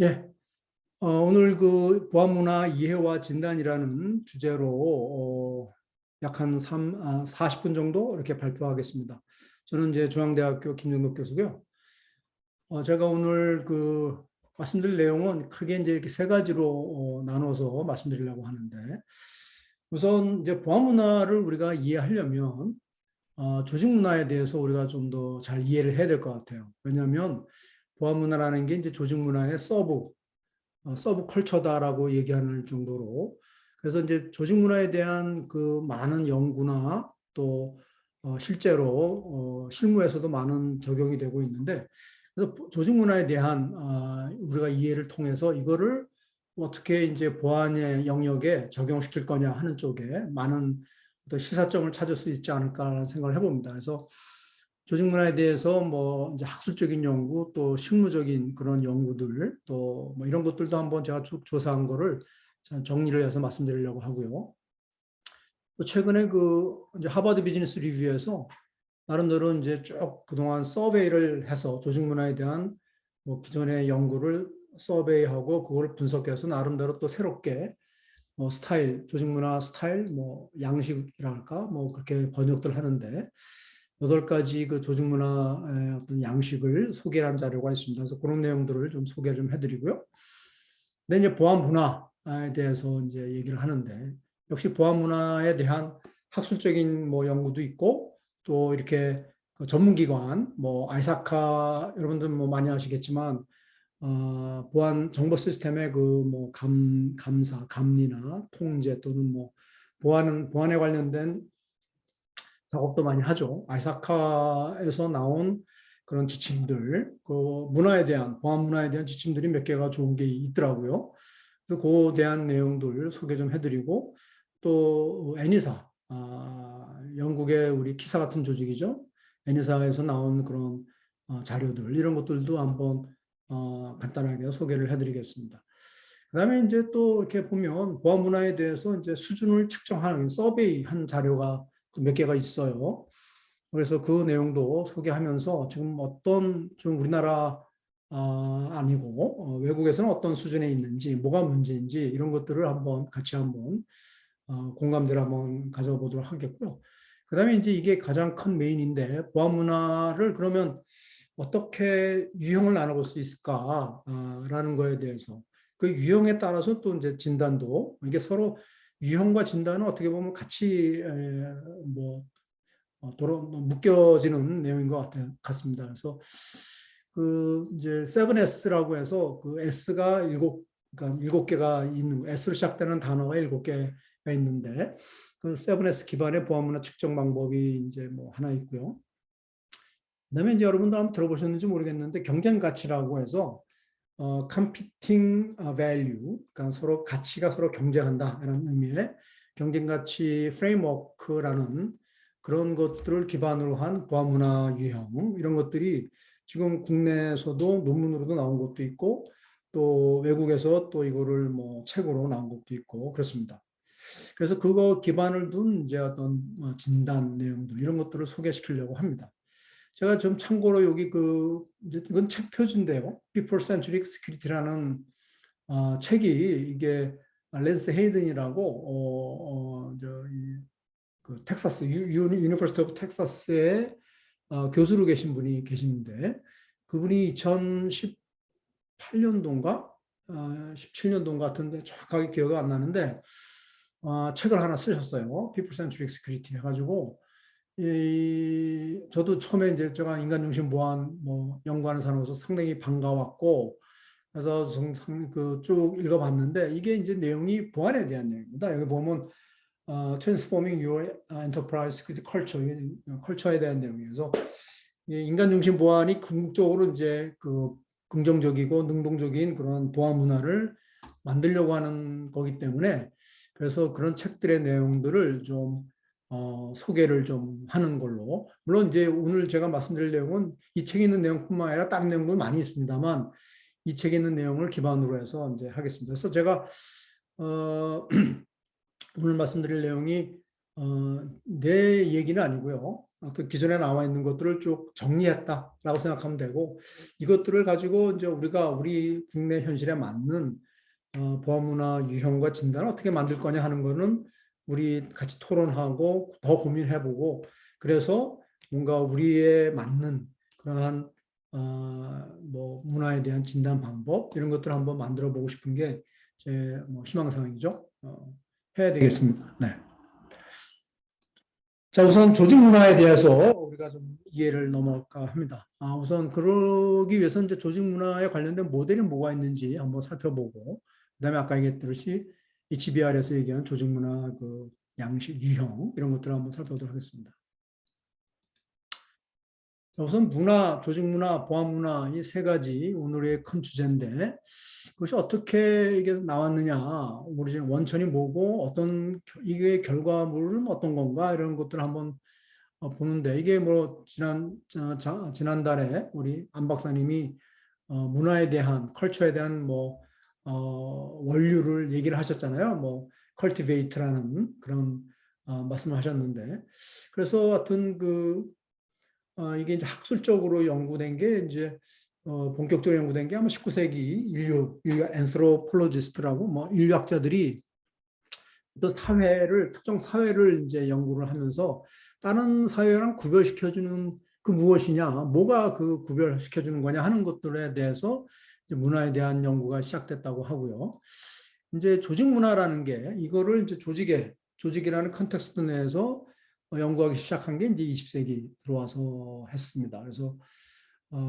예, 오늘 그 보안문화 이해와 진단이라는 주제로 약 한 40분 정도 이렇게 발표하겠습니다. 저는 이제 중앙대학교 김정덕 교수고요. 제가 오늘 그 말씀드릴 내용은 크게 이제 이렇게 세 가지로 나눠서 말씀드리려고 하는데, 우선 이제 보안문화를 우리가 이해하려면 조직 문화에 대해서 우리가 좀 더 잘 이해를 해야 될 것 같아요. 왜냐하면 보안문화라는 게 이제 조직 문화의 서브 컬처다라고 얘기하는 정도로, 그래서 이제 조직 문화에 대한 그 많은 연구나 또 실제로 실무에서도 많은 적용이 되고 있는데, 그래서 조직 문화에 대한 우리가 이해를 통해서 이거를 어떻게 이제 보안의 영역에 적용시킬 거냐 하는 쪽에 많은 어떤 시사점을 찾을 수 있지 않을까라는 생각을 해봅니다. 그래서 조직 문화에 대해서 뭐 이제 학술적인 연구 또 실무적인 그런 연구들 또 뭐 이런 것들도 한번 제가 쭉 조사한 거를 정리를 해서 말씀드리려고 하고요. 또 최근에 그 이제 하버드 비즈니스 리뷰에서 나름대로 이제 쭉 그동안 서베이를 해서 조직 문화에 대한 뭐 기존의 연구를 서베이하고 그걸 분석해서 나름대로 또 새롭게 뭐 스타일, 조직 문화 스타일, 뭐 양식이랄까, 뭐 그렇게 번역들 하는데 8가지 그 조직 문화의 어떤 양식을 소개한 자료가 있습니다. 그래서 그런 내용들을 좀 소개 좀 해드리고요. 근데 이제 보안 문화에 대해서 이제 얘기를 하는데 역시 보안 문화에 대한 학술적인 뭐 연구도 있고 또 이렇게 그 전문기관 뭐 아이사카 여러분들 뭐 많이 아시겠지만 보안 정보 시스템의 그 뭐 감사, 감리나 통제 또는 뭐 보안에 관련된 작업도 많이 하죠. 아이사카에서 나온 그런 지침들, 그 문화에 대한, 보안 문화에 대한 지침들이 몇 개가 좋은 게 있더라고요. 그래서 그에 대한 내용들 소개 좀 해드리고, 또 애니사, 영국의 우리 키사 같은 조직이죠. 애니사에서 나온 그런 자료들, 이런 것들도 한번 간단하게 소개를 해드리겠습니다. 그다음에 이제 또 이렇게 보면 보안 문화에 대해서 이제 수준을 측정하는 서베이 한 자료가 몇 개가 있어요. 그래서 그 내용도 소개하면서 지금 어떤 좀 우리나라 아니고 외국에서는 어떤 수준에 있는지 뭐가 문제인지 이런 것들을 한번 같이 한번 공감대를 한번 가져보도록 하겠고요. 그다음에 이제 이게 가장 큰 메인인데 보안 문화를 그러면 어떻게 유형을 나눠볼 수 있을까라는 거에 대해서 그 유형에 따라서 또 이제 진단도 이게 서로 유형과 진단은 어떻게 보면 같이 뭐 묶여지는 내용인 것 같습니다. 그래서 그 이제 7S라고 해서 그 S가 그러니까 7개가 있는 S로 시작되는 단어가 7개가 있는데 그 7S 기반의 보안 문화 측정 방법이 이제 뭐 하나 있고요. 그다음에 이제 여러분도 한번 들어보셨는지 모르겠는데 경쟁 가치라고 해서 competing value, 그러니까 서로 가치가 서로 경쟁한다라는 의미의 경쟁 가치 프레임워크라는 그런 것들을 기반으로 한 보안 문화 유형 이런 것들이 지금 국내에서도 논문으로도 나온 것도 있고 또 외국에서 또 이거를 뭐 책으로 나온 것도 있고 그렇습니다. 그래서 그거 기반을 둔 이제 어떤 진단 내용들 이런 것들을 소개시키려고 합니다. 제가 좀 참고로 여기 그 이건 책 표지인데요. Before Century Security라는 책이 이게 랜스 헤이든이라고 그 텍사스 유니버시티 오브 텍사스의 교수로 계신 분이 계시는데 그분이 2018년도인가 17년도 같은데 정확하게 기억이 안 나는데 책을 하나 쓰셨어요. People Centric Security 해가지고 저도 처음에 이제 제가 인간중심 보안 뭐 연구하는 사람으로서 상당히 반가웠고 그래서 그쭉 읽어봤는데 이게 이제 내용이 보안에 대한 내용입니다. 여기 보면 Transforming Your Enterprise Security Culture, 컬처에 대한 내용이어서 인간중심 보안이 궁극적으로 이제 그 긍정적이고 능동적인 그런 보안 문화를 만들려고 하는 거기 때문에 그래서 그런 책들의 내용들을 좀 소개를 좀 하는 걸로. 물론 이제 오늘 제가 말씀드릴 내용은 이 책에 있는 내용뿐만 아니라 다른 내용도 많이 있습니다만 이 책에 있는 내용을 기반으로 해서 이제 하겠습니다. 그래서 제가 오늘 말씀드릴 내용이 내 얘기는 아니고요. 어떤 기존에 나와 있는 것들을 쭉 정리했다라고 생각하면 되고, 이것들을 가지고 이제 우리가 우리 국내 현실에 맞는 보안문화 유형과 진단을 어떻게 만들 거냐 하는 거는 우리 같이 토론하고 더 고민해보고, 그래서 뭔가 우리에 맞는 그러한 뭐 문화에 대한 진단 방법 이런 것들을 한번 만들어 보고 싶은 게 제 뭐 희망사항이죠. 해야 되겠습니다. 네. 자, 우선 조직 문화에 대해서 우리가 좀 이해를 넘어갈까 합니다. 우선 그러기 위해서 이제 조직 문화에 관련된 모델이 뭐가 있는지 한번 살펴보고, 그다음에 아까 얘기했듯이 HBR에서 얘기한 조직 문화 그 양식, 유형 이런 것들을 한번 살펴보도록 하겠습니다. 자, 우선 문화, 조직 문화, 보안 문화 이 세 가지 오늘의 큰 주제인데, 그것이 어떻게 이게 나왔느냐, 우리 지금 원천이 뭐고 어떤 이게 결과물은 어떤 건가 이런 것들을 한번 보는데, 이게 뭐 지난달에 우리 안 박사님이 문화에 대한 컬처에 대한 뭐 원류를 얘기를 하셨잖아요. 뭐 컬티베이트라는 그런 말씀을 하셨는데, 그래서 하여튼 이게 이제 학술적으로 연구된 게 이제 본격적으로 연구된 게 아마 19세기 인류 앤스로폴로지스트라고 뭐 인류학자들이 또 특정 사회를 이제 연구를 하면서 다른 사회랑 구별시켜주는 그 무엇이냐, 뭐가 그 구별시켜주는 거냐 하는 것들에 대해서 문화에 대한 연구가 시작됐다고 하고요. 이제 조직 문화라는 게 이거를 이제 조직이라는 컨텍스트 내에서 연구하기 시작한 게 이제 20세기 들어와서 했습니다. 그래서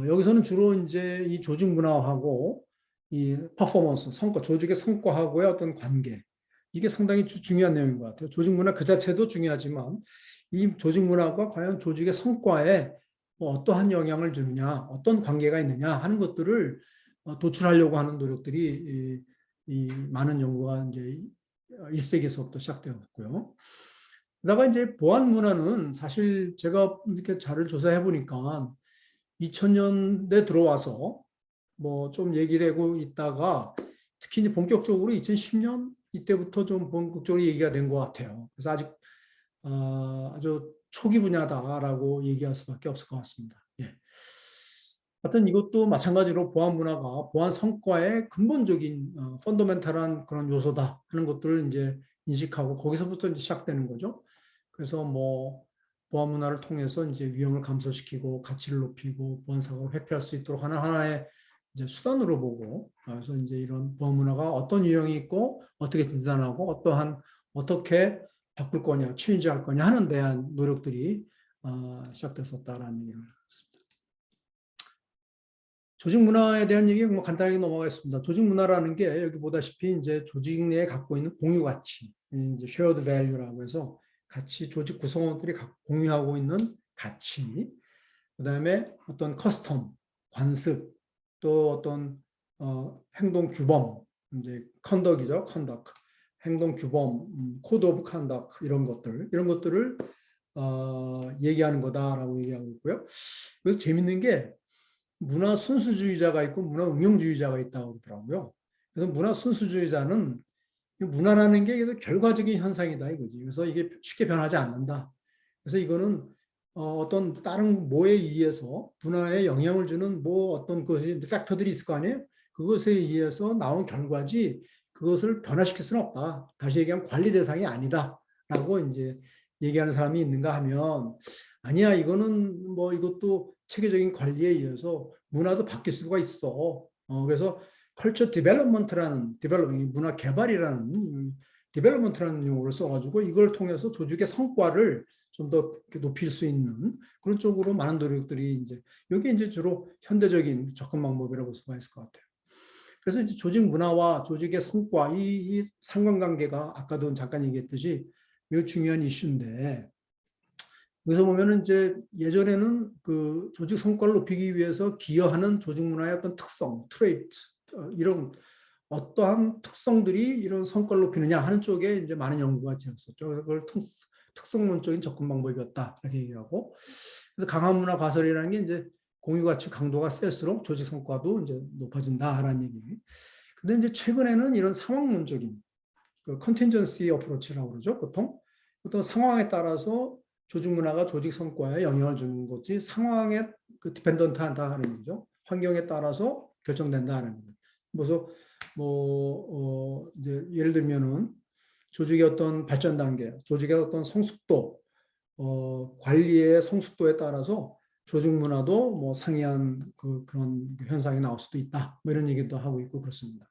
여기서는 주로 이제 이 조직 문화하고 이 퍼포먼스, 조직의 성과하고의 어떤 관계, 이게 상당히 중요한 내용인 것 같아요. 조직 문화 그 자체도 중요하지만 이 조직 문화가 과연 조직의 성과에 뭐 어떠한 영향을 주느냐, 어떤 관계가 있느냐 하는 것들을 도출하려고 하는 노력들이 이 많은 연구가 이제 20세기에서부터 시작되었고요. 그다가 이제 보안 문화는 사실 제가 이렇게 자료를 조사해 보니까 2000년대 들어와서 뭐 좀 얘기를 하고 있다가 특히 이제 본격적으로 2010년 이때부터 좀 본격적으로 얘기가 된 것 같아요. 그래서 아직 아주 초기 분야다라고 얘기할 수밖에 없을 것 같습니다. 예. 하여튼 이것도 마찬가지로 보안 문화가 보안 성과의 근본적인 펀더멘탈한 그런 요소다 하는 것들을 이제 인식하고 거기서부터 이제 시작되는 거죠. 그래서 뭐 보안 문화를 통해서 이제 위험을 감소시키고 가치를 높이고 보안 사고를 회피할 수 있도록 하는 하나의 이제 수단으로 보고, 그래서 이제 이런 보안 문화가 어떤 유형이 있고 어떻게 진단하고 어떻게 바꿀 거냐, 체인지할 거냐 하는 대한 노력들이 시작됐었다라는 얘기를 했습니다. 조직 문화에 대한 얘기 뭐 간단하게 넘어가겠습니다. 조직 문화라는 게 여기 보다시피 이제 조직 내에 갖고 있는 공유 가치, 이제 shared value라고 해서 같이 조직 구성원들이 공유하고 있는 가치, 그다음에 어떤 커스텀, 관습, 또 어떤 행동 규범, 이제 컨덕이죠, 컨덕, 행동 규범, 코드 오브 컨덕 이런 것들을 얘기하는 거다라고 얘기하고 있고요. 그래서 재밌는 게 문화 순수주의자가 있고 문화 응용주의자가 있다고 그러더라고요. 그래서 문화 순수주의자는 문화라는 게 결과적인 현상이다 이거지. 그래서 이게 쉽게 변하지 않는다. 그래서 이거는 어떤 다른 뭐에 의해서 문화에 영향을 주는 뭐 어떤 것이 팩터들이 있을 거 아니에요. 그것에 의해서 나온 결과지 그것을 변화시킬 수는 없다. 다시 얘기하면 관리 대상이 아니다라고 이제 얘기하는 사람이 있는가 하면 아니야, 이거는 뭐 이것도 체계적인 관리에 의해서 문화도 바뀔 수가 있어. 그래서 컬처 디벨롭먼트라는 문화 개발이라는 디벨롭먼트라는 용어를 써가지고 이걸 통해서 조직의 성과를 좀 더 높일 수 있는 그런 쪽으로 많은 노력들이 이제 여기 이제 주로 현대적인 접근 방법이라고 볼 수가 있을 것 같아요. 그래서 이제 조직 문화와 조직의 성과 이 상관관계가 아까도 잠깐 얘기했듯이 매우 중요한 이슈인데, 여기서 보면은 이제 예전에는 그 조직 성과를 높이기 위해서 기여하는 조직 문화의 어떤 특성, 트레이트 이런 어떠한 특성들이 이런 성과를 높이느냐 하는 쪽에 이제 많은 연구가 되었었죠. 그걸 특성론적인 접근 방법이었다 이렇게 얘기하고, 그래서 강한 문화 가설이라는 게 이제 공유 가치 강도가 셀수록 조직 성과도 이제 높아진다라는 얘기. 근데 이제 최근에는 이런 상황론적인 그 컨틴전시 어프로치라고 그러죠. 보통 상황에 따라서 조직 문화가 조직 성과에 영향을 주는 거지 상황에 그 디펜던트하다 하는 거죠. 환경에 따라서 결정된다는 거죠. 그래서 이제 예를 들면은 조직의 어떤 발전 단계, 조직의 어떤 성숙도, 관리의 성숙도에 따라서 조직 문화도 뭐 상이한 그런 현상이 나올 수도 있다. 뭐 이런 얘기도 하고 있고 그렇습니다.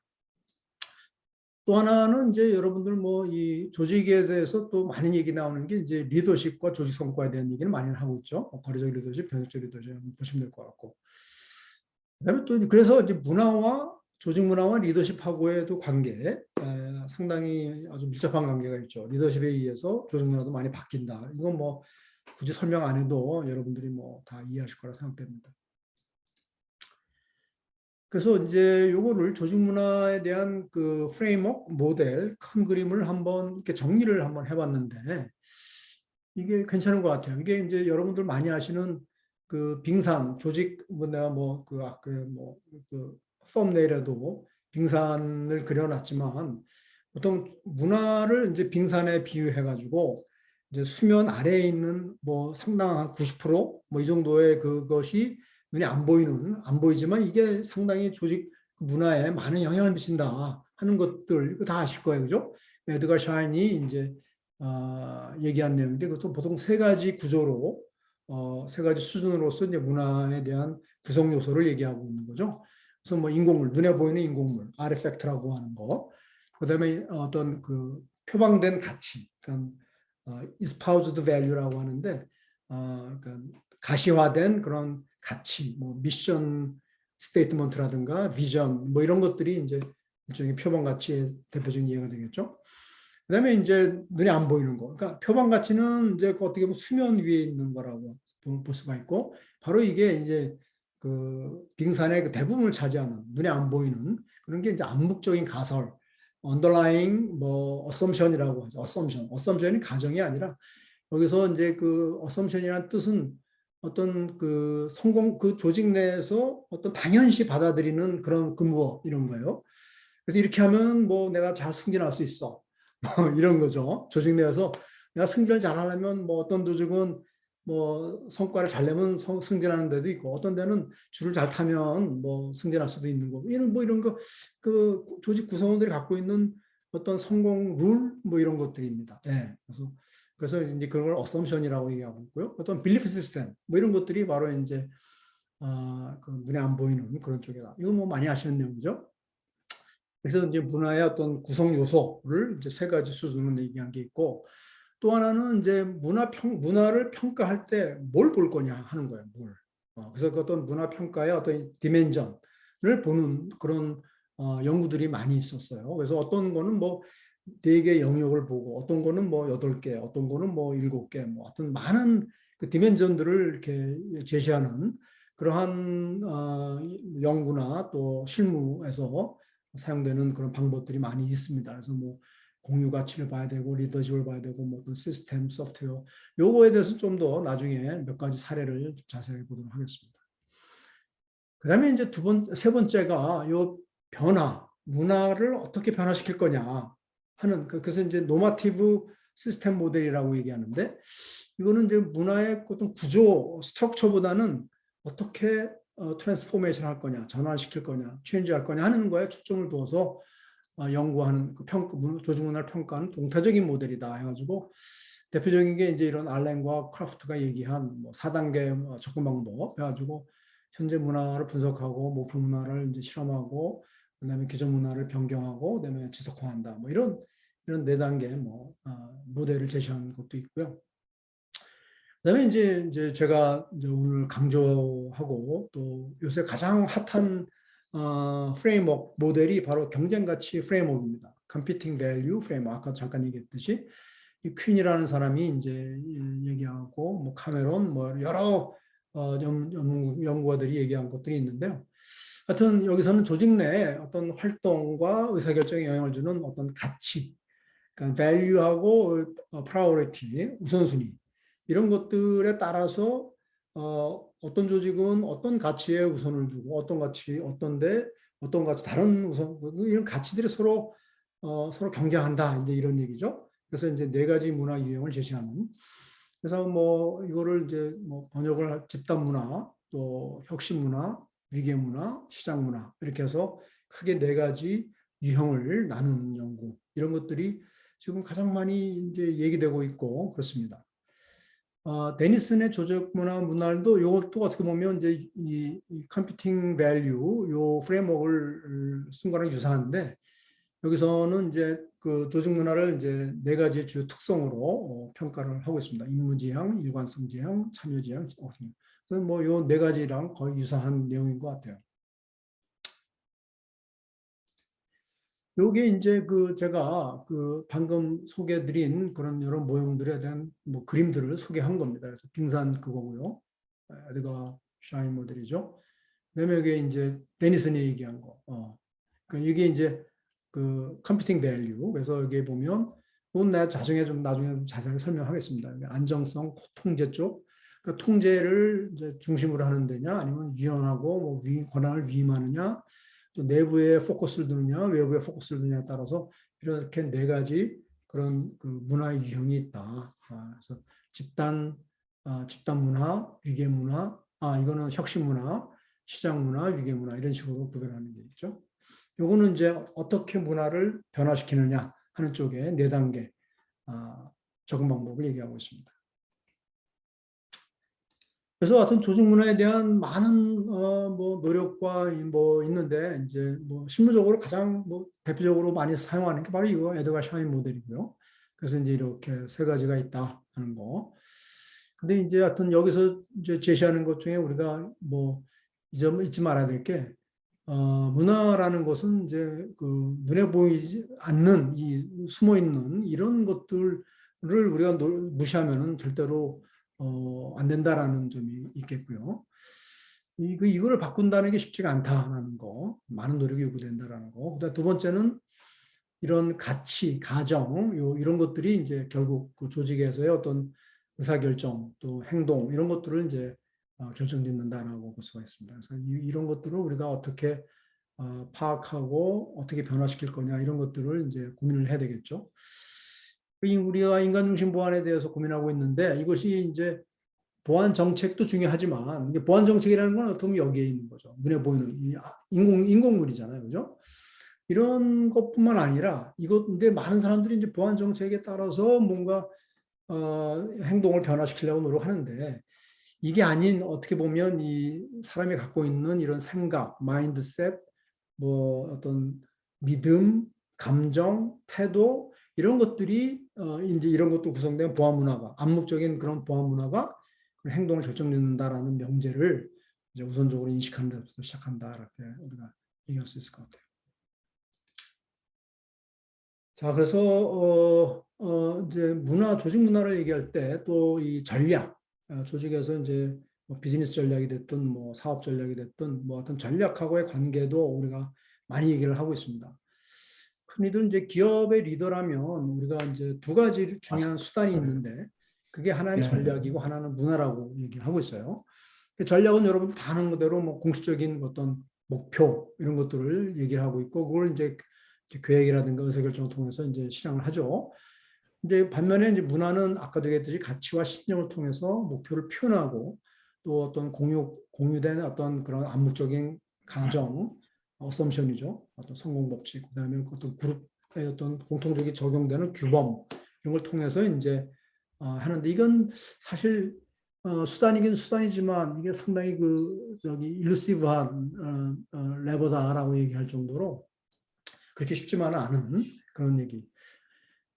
또 하나는 이제 여러분들 뭐 이 조직에 대해서 또 많은 얘기 나오는 게 이제 리더십과 조직 성과에 대한 얘기를 많이 하고 있죠. 거래적 리더십, 변혁적 리더십 보시면 될 것 같고. 그다음에 또 그래서 이제 문화와 조직 문화와 리더십하고의도 관계 상당히 아주 밀접한 관계가 있죠. 리더십에 의해서 조직 문화도 많이 바뀐다. 이건 뭐 굳이 설명 안 해도 여러분들이 뭐 다 이해하실 거라 생각됩니다. 그래서 이제 요거를 조직 문화에 대한 그 프레임워크, 모델, 큰 그림을 한번 이렇게 정리를 한번 해봤는데 이게 괜찮은 것 같아요. 이게 이제 여러분들 많이 아시는 그 빙산 조직 뭐 내가 뭐그 썸네일에도 빙산을 그려놨지만 보통 문화를 이제 빙산에 비유해가지고 이제 수면 아래에 있는 뭐 상당한 90%뭐 이 정도의 그것이 눈에 안 보이지만 이게 상당히 조직 문화에 많은 영향을 미친다 하는 것들 다 아실 거예요, 그죠? 에드가 샤인이 이제 얘기한 내용인데 그것도 보통 세 가지 구조로 세 가지 수준으로서 이제 문화에 대한 구성 요소를 얘기하고 있는 거죠. 그래서 뭐 인공물, 눈에 보이는 인공물, 아르팩트라고 하는 거, 그다음에 어떤 그 표방된 가치, 그러니까 espoused value라고 하는데, 그러니까 가시화된 그런 가치, 뭐 미션 스테이트먼트라든가 비전, 뭐 이런 것들이 이제 일종의 표방 가치의 대표적인 예가 되겠죠. 그다음에 이제 눈에 안 보이는 거. 그러니까 표방 가치는 이제 어떻게 보면 수면 위에 있는 거라고 볼 수가 있고, 바로 이게 이제 그 빙산의 그 대부분을 차지하는 눈에 안 보이는 그런 게 이제 암묵적인 가설, underlying 뭐 assumption이라고 하죠. assumption이 가정이 아니라 여기서 이제 그 assumption이라는 뜻은 어떤 그 성공 그 조직 내에서 어떤 당연시 받아들이는 그런 근무 이런 거예요. 그래서 이렇게 하면 뭐 내가 잘 승진할 수 있어. 뭐 이런 거죠. 조직 내에서 내가 승진을 잘하려면 뭐 어떤 조직은 뭐 성과를 잘 내면 승진하는 데도 있고 어떤 데는 줄을 잘 타면 뭐 승진할 수도 있는 거고 이런 거 그 조직 구성원들이 갖고 있는 어떤 성공 룰 뭐 이런 것들입니다. 예. 그래서 이제 그런 걸 어썸션이라고 얘기하고 있고요. 어떤 빌리프 시스템 뭐 이런 것들이 바로 이제 그 눈에 안 보이는 그런 쪽이다. 이거 뭐 많이 아시는 내용이죠. 그래서 이제 문화의 어떤 구성 요소를 이제 세 가지 수준으로 얘기한 게 있고 또 하나는 이제 문화를 평가할 때 뭘 볼 거냐 하는 거예요. 뭘. 그래서 그 어떤 문화 평가의 어떤 디멘전을 보는 그런 연구들이 많이 있었어요. 그래서 어떤 거는 뭐 4개 영역을 보고 어떤 거는 뭐 8개, 어떤 거는 뭐 7개, 뭐 어떤 많은 그 디멘전들을 이렇게 제시하는 그러한 연구나 또 실무에서 사용되는 그런 방법들이 많이 있습니다. 그래서 뭐 공유 가치를 봐야 되고 리더십을 봐야 되고 뭐 어떤 시스템, 소프트웨어 요거에 대해서 좀 더 나중에 몇 가지 사례를 자세히 보도록 하겠습니다. 그다음에 이제 세 번째가 요 변화, 문화를 어떻게 변화시킬 거냐 하는 그래서 이제 노마티브 시스템 모델이라고 얘기하는데 이거는 이제 문화의 어떤 구조, 스트럭처보다는 어떻게 트랜스포메이션 할 거냐, 전환시킬 거냐, 체인지할 거냐 하는 거에 초점을 두어서 연구하는 그 조직 문화를 평가하는 동태적인 모델이다 해가지고 대표적인 게 이제 이런 알렌과 크라프트가 얘기한 뭐 4단계 접근 방법 해가지고 현재 문화를 분석하고 목표 문화를 이제 실험하고 그다음에 기존 문화를 변경하고 그다음에 지속화한다 뭐 이런 4단계 뭐 모델을 제시한 것도 있고요. 그다음에 이제 제가 이제 오늘 강조하고 또 요새 가장 핫한 프레임워크 모델이 바로 경쟁가치 프레임워크입니다. Competing Value Framework. 아까 잠깐 얘기했듯이 이 퀸이라는 사람이 이제 얘기하고 뭐 카메론 뭐 여러 연구가들이 얘기한 것들이 있는데요. 하여튼 여기서는 조직 내 어떤 활동과 의사결정에 영향을 주는 어떤 가치, 그러니까 value하고 priority, 우선순위 이런 것들에 따라서 어떤 조직은 어떤 가치에 우선을 두고 어떤 가치 다른 우선 이런 가치들이 서로 경쟁한다 이제 이런 얘기죠. 그래서 이제 4가지 문화 유형을 제시하는 그래서 뭐 이거를 이제 뭐 번역을 집단 문화, 또 혁신 문화, 위계 문화, 시장 문화 이렇게 해서 크게 네 가지 유형을 나누는 연구 이런 것들이 지금 가장 많이 이제 얘기되고 있고 그렇습니다. 데니슨의 조직 문화 문화도 이것도 어떻게 보면 이제 이 컴퓨팅 밸류 요 프레임워크를 쓴 거랑 유사한데 여기서는 이제 그 조직 문화를 이제 네 가지 주요 특성으로 평가를 하고 있습니다. 임무 지향, 일관성 지향, 참여 지향. 뭐요 네 가지랑 거의 유사한 내용인 것 같아요. 요게 이제 그 제가 그 방금 소개드린 그런 여러 모형들에 대한 뭐 그림들을 소개한 겁니다. 그래서 빙산 그거고요. 에드거 샤인 모델이죠. 그다음에 이게 이제 데니슨이 얘기한 거. 그러니까 이게 이제 그 컴퓨팅 밸류. 그래서 여기 보면 이건 내가 나중에 좀 자세하게 설명하겠습니다. 안정성, 통제 쪽. 그러니까 통제를 이제 중심으로 하는 데냐, 아니면 유연하고 뭐 권한을 위임하느냐, 또 내부에 포커스를 두느냐, 외부에 포커스를 두느냐에 따라서 이렇게 네 가지 그런 그 문화의 유형이 있다. 그래서 집단 문화, 위계 문화, 이거는 혁신 문화, 시장 문화, 위계 문화 이런 식으로 구별하는 게 있죠. 요거는 이제 어떻게 문화를 변화시키느냐 하는 쪽에 네 단계 적응 방법을 얘기하고 있습니다. 그래서 하여튼 조직 문화에 대한 많은 뭐 노력과 뭐 있는데 이제 뭐 실무적으로 가장 뭐 대표적으로 많이 사용하는 게 바로 이거 에드가 샤인 모델이고요. 그래서 이제 이렇게 세 가지가 있다 하는 거. 근데 이제 하여튼 여기서 이제 제시하는 것 중에 우리가 뭐 잊지 말아야 될 게 문화라는 것은 이제 그 눈에 보이지 않는 이 숨어 있는 이런 것들을 우리가 무시하면은 절대로 안 된다라는 점이 있겠고요. 이거를 바꾼다는 게 쉽지가 않다라는 거, 많은 노력이 요구된다라는 거. 그다음 두 번째는 이런 가치, 가정, 이런 것들이 이제 결국 그 조직에서의 어떤 의사결정, 또 행동, 이런 것들을 이제 결정짓는다라고 볼 수가 있습니다. 그래서 이런 것들을 우리가 어떻게 파악하고 어떻게 변화시킬 거냐, 이런 것들을 이제 고민을 해야 되겠죠. 우리가 인간 중심 보안에 대해서 고민하고 있는데 이것이 이제 보안 정책도 중요하지만 이게 보안 정책이라는 건 어떻게 보면 여기에 있는 거죠. 눈에 보이는 인공물이잖아요, 그죠? 이런 것뿐만 아니라 이것 근데 많은 사람들이 이제 보안 정책에 따라서 뭔가 행동을 변화시키려고 노력하는데 이게 아닌 어떻게 보면 이 사람이 갖고 있는 이런 생각, 마인드셋, 뭐 어떤 믿음, 감정, 태도 이런 것들이 이제 이런 것도 구성된 보안 문화가 암묵적인 그런 보안 문화가 행동을 결정짓는다라는 명제를 이제 우선적으로 인식하는 데서 시작한다 이렇게 우리가 얘기할 수 있을 것 같아요. 자, 그래서 이제 조직 문화를 얘기할 때 또 이 전략, 조직에서 이제 뭐 비즈니스 전략이 됐든 뭐 사업 전략이 됐든 뭐 어떤 전략하고의 관계도 우리가 많이 얘기를 하고 있습니다. 흔히들 이제 기업의 리더라면 우리가 이제 두 가지 중요한 수단이 있는데 그게 하나는 전략이고 하나는 문화라고 얘기하고 있어요. 전략은 여러분 다 아는 그대로 뭐 공식적인 어떤 목표 이런 것들을 얘기를 하고 있고 그걸 이제 계획이라든가 의사결정을 통해서 이제 실행을 하죠. 이제 반면에 이제 문화는 아까도 얘기했듯이 가치와 신념을 통해서 목표를 표현하고 또 어떤 공유된 어떤 그런 암묵적인 가정, 어썸션이죠. 어떤 성공 법칙, 그다음에 어떤 그룹의 어떤 공통적인 적용되는 규범 이런 걸 통해서 이제 하는데 이건 사실 수단이긴 수단이지만 이게 상당히 그 저기 일루시브한 레버다라고 얘기할 정도로 그렇게 쉽지만은 않은 그런 얘기.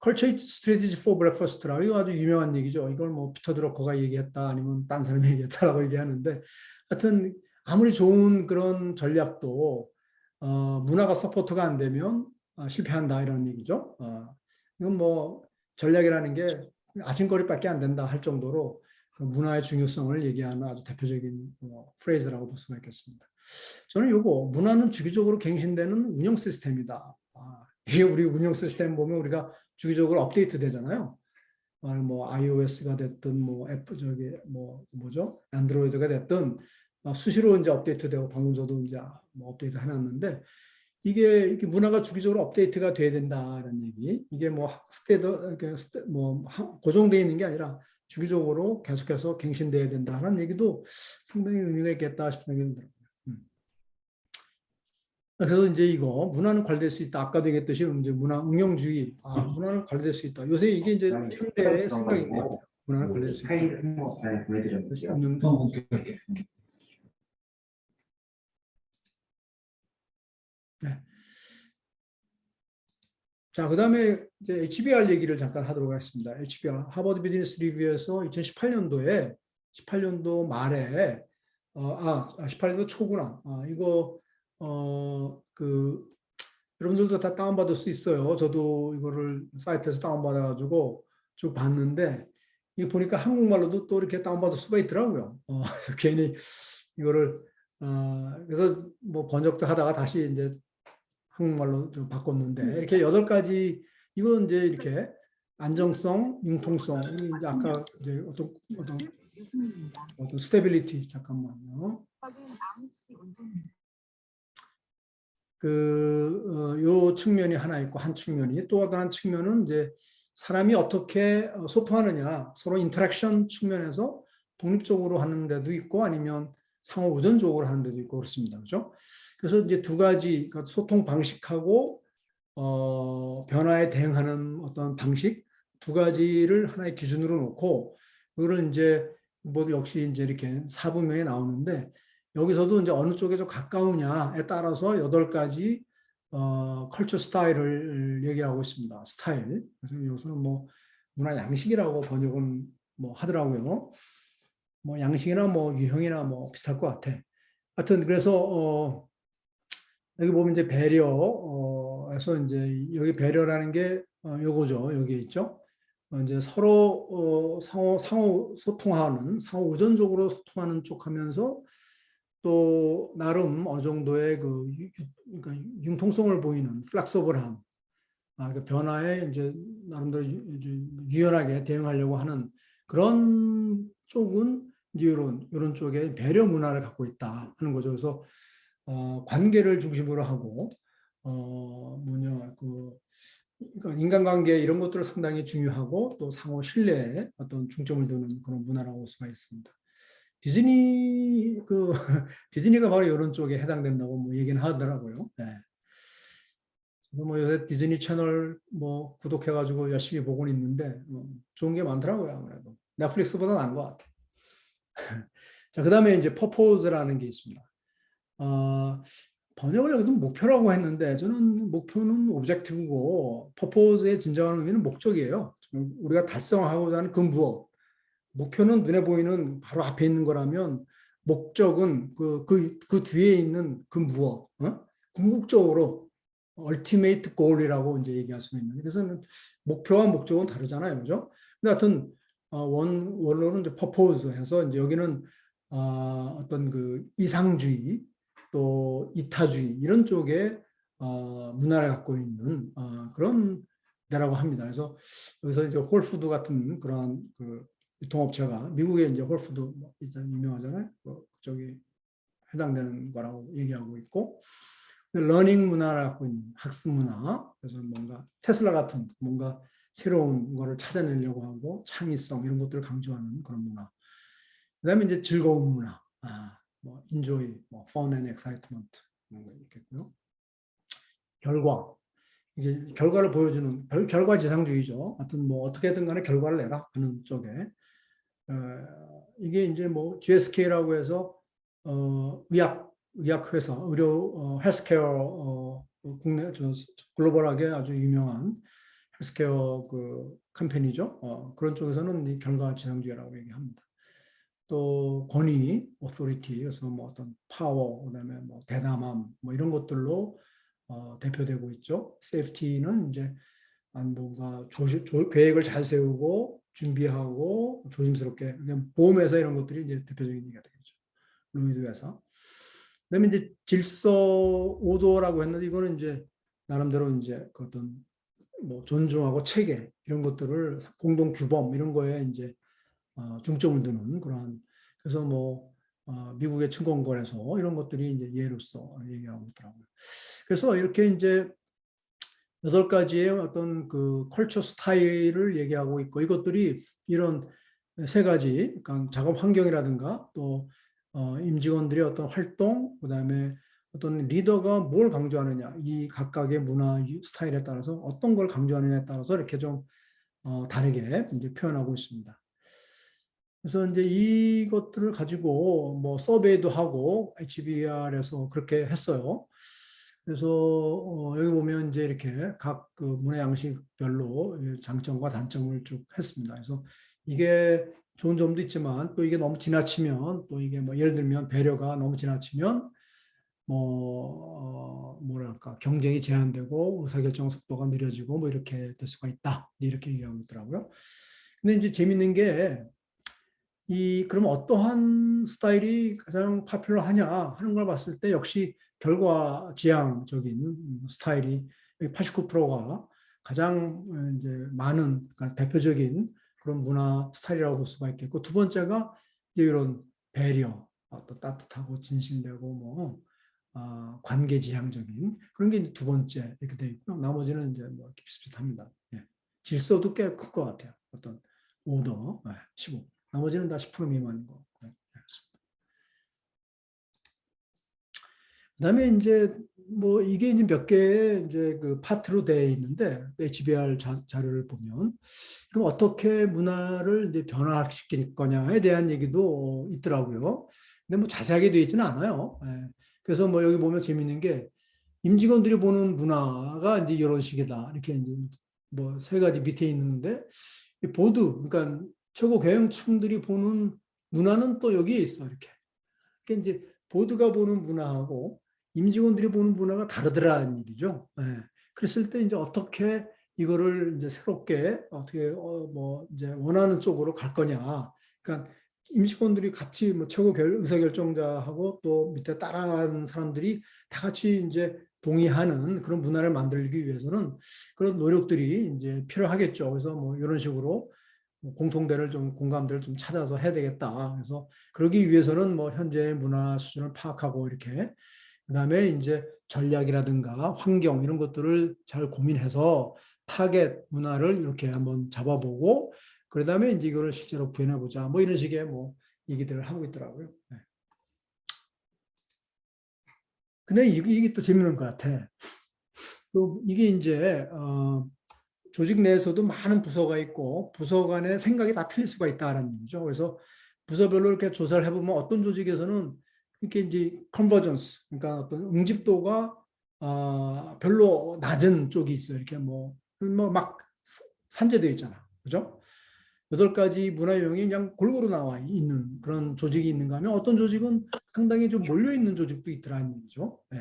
Culture Strategy for Breakfast라고 이거 아주 유명한 얘기죠. 이걸 뭐 피터 드러커가 얘기했다 아니면 딴 사람이 얘기했다라고 얘기하는데 하여튼 아무리 좋은 그런 전략도 문화가 서포트가 안 되면 실패한다 이런 얘기죠. 이건 뭐 전략이라는 게 아침거리밖에 안 된다 할 정도로 그 문화의 중요성을 얘기하는 아주 대표적인 프레이즈라고 볼 수가 있겠습니다. 저는 요거 문화는 주기적으로 갱신되는 운영 시스템이다. 이게 우리 운영 시스템 보면 우리가 주기적으로 업데이트 되잖아요. 뭐 iOS가 됐든 뭐 애플 저기 뭐 뭐죠? 안드로이드가 됐든 수시로 이제 업데이트되고 방금 저도 이제 뭐 업데이트 해놨는데 이게 문화가 주기적으로 업데이트가 돼야 된다는 얘기. 이게 뭐 뭐 고정되어 있는 게 아니라 주기적으로 계속해서 갱신돼야 된다는 얘기도 상당히 의미가 있겠다 싶은 생각이 들어요. 그래서 이제 이거 문화는 관리될 수 있다. 아까도 얘기했듯이 이제 문화 응용주의, 문화는 관리될 수 있다. 요새 이게 이제 현대의 생각인데 문화는 관리될 수 있다. 파일 한번 잘 보내드렸는데요. 있는 네. 자, 그다음에 이제 HBR 얘기를 잠깐 하도록 하겠습니다. HBR 하버드 비즈니스 리뷰에서 18년도 말에 18년도 초구나. 이거 여러분들도 다 다운받을 수 있어요. 저도 이거를 사이트에서 다운받아가지고 쭉 봤는데 이거 보니까 한국말로도 또 이렇게 다운받을 수가 있더라고요. 괜히 이거를 그래서 뭐 번역도 하다가 다시 이제 한국말로 좀 바꿨는데 이렇게 8가지 이건 이제 이렇게 안정성, 융통성, 이제 아까 이제 어떤 스테빌리티 잠깐만요. 요 측면이 하나 있고 한 측면이 또 다른 측면은 이제 사람이 어떻게 소통하느냐 서로 인터랙션 측면에서 독립적으로 하는 데도 있고 아니면 상호 의존적으로 하는 데도 있고 그렇습니다. 그렇죠? 그래서 이제 2가지 그러니까 소통 방식하고 변화에 대응하는 어떤 방식 2가지를 하나의 기준으로 놓고 그거를 이제 뭐 역시 이제 이렇게 사분면에 나오는데 여기서도 이제 어느 쪽에 좀 가까우냐에 따라서 8가지 컬처 스타일을 얘기하고 있습니다. 스타일. 그래서 여기서는 뭐 문화 양식이라고 번역은 뭐 하더라고요. 뭐 양식이나 뭐 유형이나 뭐 비슷할 것 같아. 하여튼 그래서 여기 보면 이제 배려에서 이제 여기 배려라는 게 요거죠. 여기 있죠. 이제 서로 상호 소통하는 상호 의존적으로 소통하는 쪽 하면서 또 나름 어느 정도의 그러니까 융통성을 보이는 플렉서블함, 그러니까 변화에 이제 나름대로 유연하게 대응하려고 하는 그런 쪽은 이제 이런 쪽에 배려 문화를 갖고 있다 하는 거죠. 그래서 관계를 중심으로 하고 그러니까 인간관계 이런 것들을 상당히 중요하고 또 상호 신뢰에 어떤 중점을 두는 그런 문화라고 볼 수가 있습니다. 디즈니가 바로 이런 쪽에 해당된다고 뭐 얘기는 하더라고요. 네. 뭐 요새 디즈니 채널 뭐 구독해가지고 열심히 보고 있는데 좋은 게 많더라고요. 아무래도 넷플릭스보다 나은 것 같아. 자, 그다음에 이제 purpose라는 게 있습니다. 번역을 여기도 목표라고 했는데 저는 목표는 오브젝티브고 purpose의 진정한 의미는 목적이에요. 우리가 달성하고자 하는 그 무엇. 목표는 눈에 보이는 바로 앞에 있는 거라면 목적은 그 뒤에 있는 그 무엇. 궁극적으로 ultimate goal이라고 이제 얘기할 수가 있는데 그래서 목표와 목적은 다르잖아요. 그죠? 근데 하여튼 원로는 이제 purpose 해서 이제 여기는 어떤 그 이상주의 또 이타주의 이런 쪽에 문화를 갖고 있는 그런 데라고 합니다. 그래서 여기서 이제 홀푸드 같은 그런 그 유통업체가 미국에 이제 홀푸드 유명하잖아요. 저기 해당되는 거라고 얘기하고 있고 러닝 문화를 갖고 있는 학습 문화. 그래서 뭔가 테슬라 같은 뭔가 새로운 거를 찾아내려고 하고 창의성 이런 것들을 강조하는 그런 문화. 그다음에 이제 즐거운 문화. 뭐 enjoy, 뭐 fun and excitement 이런 거 있겠고요. 결과. 이제 결과를 보여주는 결과지상주의죠. 하여튼 뭐 어떻게든 간에 결과를 내라 하는 쪽에 이게 이제 뭐 GSK라고 해서 의학회사, 헬스케어 국내 글로벌하게 아주 유명한 헬스케어 그 컴퍼니죠. 그런 쪽에서는 이 결과지상주의라고 얘기합니다. 또 권위, authority, 그래서 뭐 어떤 파워, 그다음에 뭐 대담함, 뭐 이런 것들로 대표되고 있죠. 세이프티는 이제 뭔가 계획을 잘 세우고 준비하고 조심스럽게 보험회사 이런 것들이 이제 대표적인 얘기가 되겠죠. 로이드 회사. 그다음에 이제 질서 오도라고 했는데 이거는 이제 나름대로 이제 그 어떤 뭐 존중하고 체계 이런 것들을 공동 규범 이런 거에 이제 중점을 두는 그러한 그래서 뭐 미국의 증권거래소 이런 것들이 이제 예로서 얘기하고 있더라고요. 그래서 이렇게 이제 8가지의 어떤 그 컬처 스타일을 얘기하고 있고 이것들이 이런 세 가지, 그러니까 작업 환경이라든가 또 임직원들의 어떤 활동, 그다음에 어떤 리더가 뭘 강조하느냐, 이 각각의 문화 스타일에 따라서 어떤 걸 강조하느냐에 따라서 이렇게 좀 다르게 이제 표현하고 있습니다. 그래서 이제 이것들을 가지고 뭐 서베이도 하고 HBR에서 그렇게 했어요. 그래서 여기 보면 이제 이렇게 각 그 문화 양식별로 장점과 단점을 쭉 했습니다. 그래서 이게 좋은 점도 있지만 또 이게 너무 지나치면 또 이게 뭐 예를 들면 배려가 너무 지나치면 뭐 뭐랄까 경쟁이 제한되고 의사결정 속도가 느려지고 뭐 이렇게 될 수가 있다 이렇게 얘기하고 있더라고요. 근데 이제 재밌는 게 그럼 어떠한 스타일이 가장 파퓰러하냐 하는 걸 봤을 때 역시 결과지향적인 스타일이 89%가 가장 이제 많은 그러니까 대표적인 그런 문화 스타일이라고 볼 수가 있겠고 두 번째가 이제 이런 배려, 또 따뜻하고 진실되고 뭐 관계지향적인 그런 게 이제 두 번째 이렇게 돼 있고 나머지는 이제 뭐 이렇게 비슷비슷합니다. 예. 질서도 꽤 큰 것 같아요. 어떤 오더, 15. 나머지는 다 10% 미만인 거. 그다음에 이제 뭐 이게 이제 몇 개의 이제 그 파트로 되어 있는데 HBR 자료를 보면 그럼 어떻게 문화를 이제 변화시킬 거냐에 대한 얘기도 있더라고요. 근데 뭐 자세하게 되어 있지는 않아요. 예. 그래서 뭐 여기 보면 재밌는 게 임직원들이 보는 문화가 이제 이런 식이다. 이렇게 이제 뭐 세 가지 밑에 있는데 보드, 그러니까 최고 경영층들이 보는 문화는 또 여기에 있어 이렇게. 그러니까 이제 보드가 보는 문화하고 임직원들이 보는 문화가 다르더라는 얘기죠. 네. 그랬을 때 이제 어떻게 이거를 이제 새롭게 어떻게 뭐 이제 원하는 쪽으로 갈 거냐. 그러니까 임직원들이 같이 뭐 최고 의사결정자하고 또 밑에 따라가는 사람들이 다 같이 이제 동의하는 그런 문화를 만들기 위해서는 그런 노력들이 이제 필요하겠죠. 그래서 뭐 이런 식으로 공통대를 좀 공감대를 좀 찾아서 해야 되겠다. 그래서 그러기 위해서는 뭐 현재의 문화 수준을 파악하고 이렇게 그다음에 이제 전략이라든가 환경 이런 것들을 잘 고민해서 타겟 문화를 이렇게 한번 잡아보고 그다음에 이제 이거를 실제로 구현해 보자. 뭐 이런 식의 뭐 얘기들을 하고 있더라고요. 네. 근데 이게 또 재밌는 것 같아. 또 이게 이제 조직 내에서도 많은 부서가 있고 부서 간의 생각이 다 틀릴 수가 있다는 얘기죠. 그래서 부서별로 이렇게 조사를 해보면 어떤 조직에서는 이렇게 이제 컨버전스, 그러니까 어떤 응집도가 별로 낮은 쪽이 있어요. 이렇게 막 산재되어 있잖아. 그죠? 8가지 문화 유형이 그냥 골고루 나와 있는 그런 조직이 있는가 하면 어떤 조직은 상당히 좀 몰려 있는 조직도 있더라는 얘기죠. 네.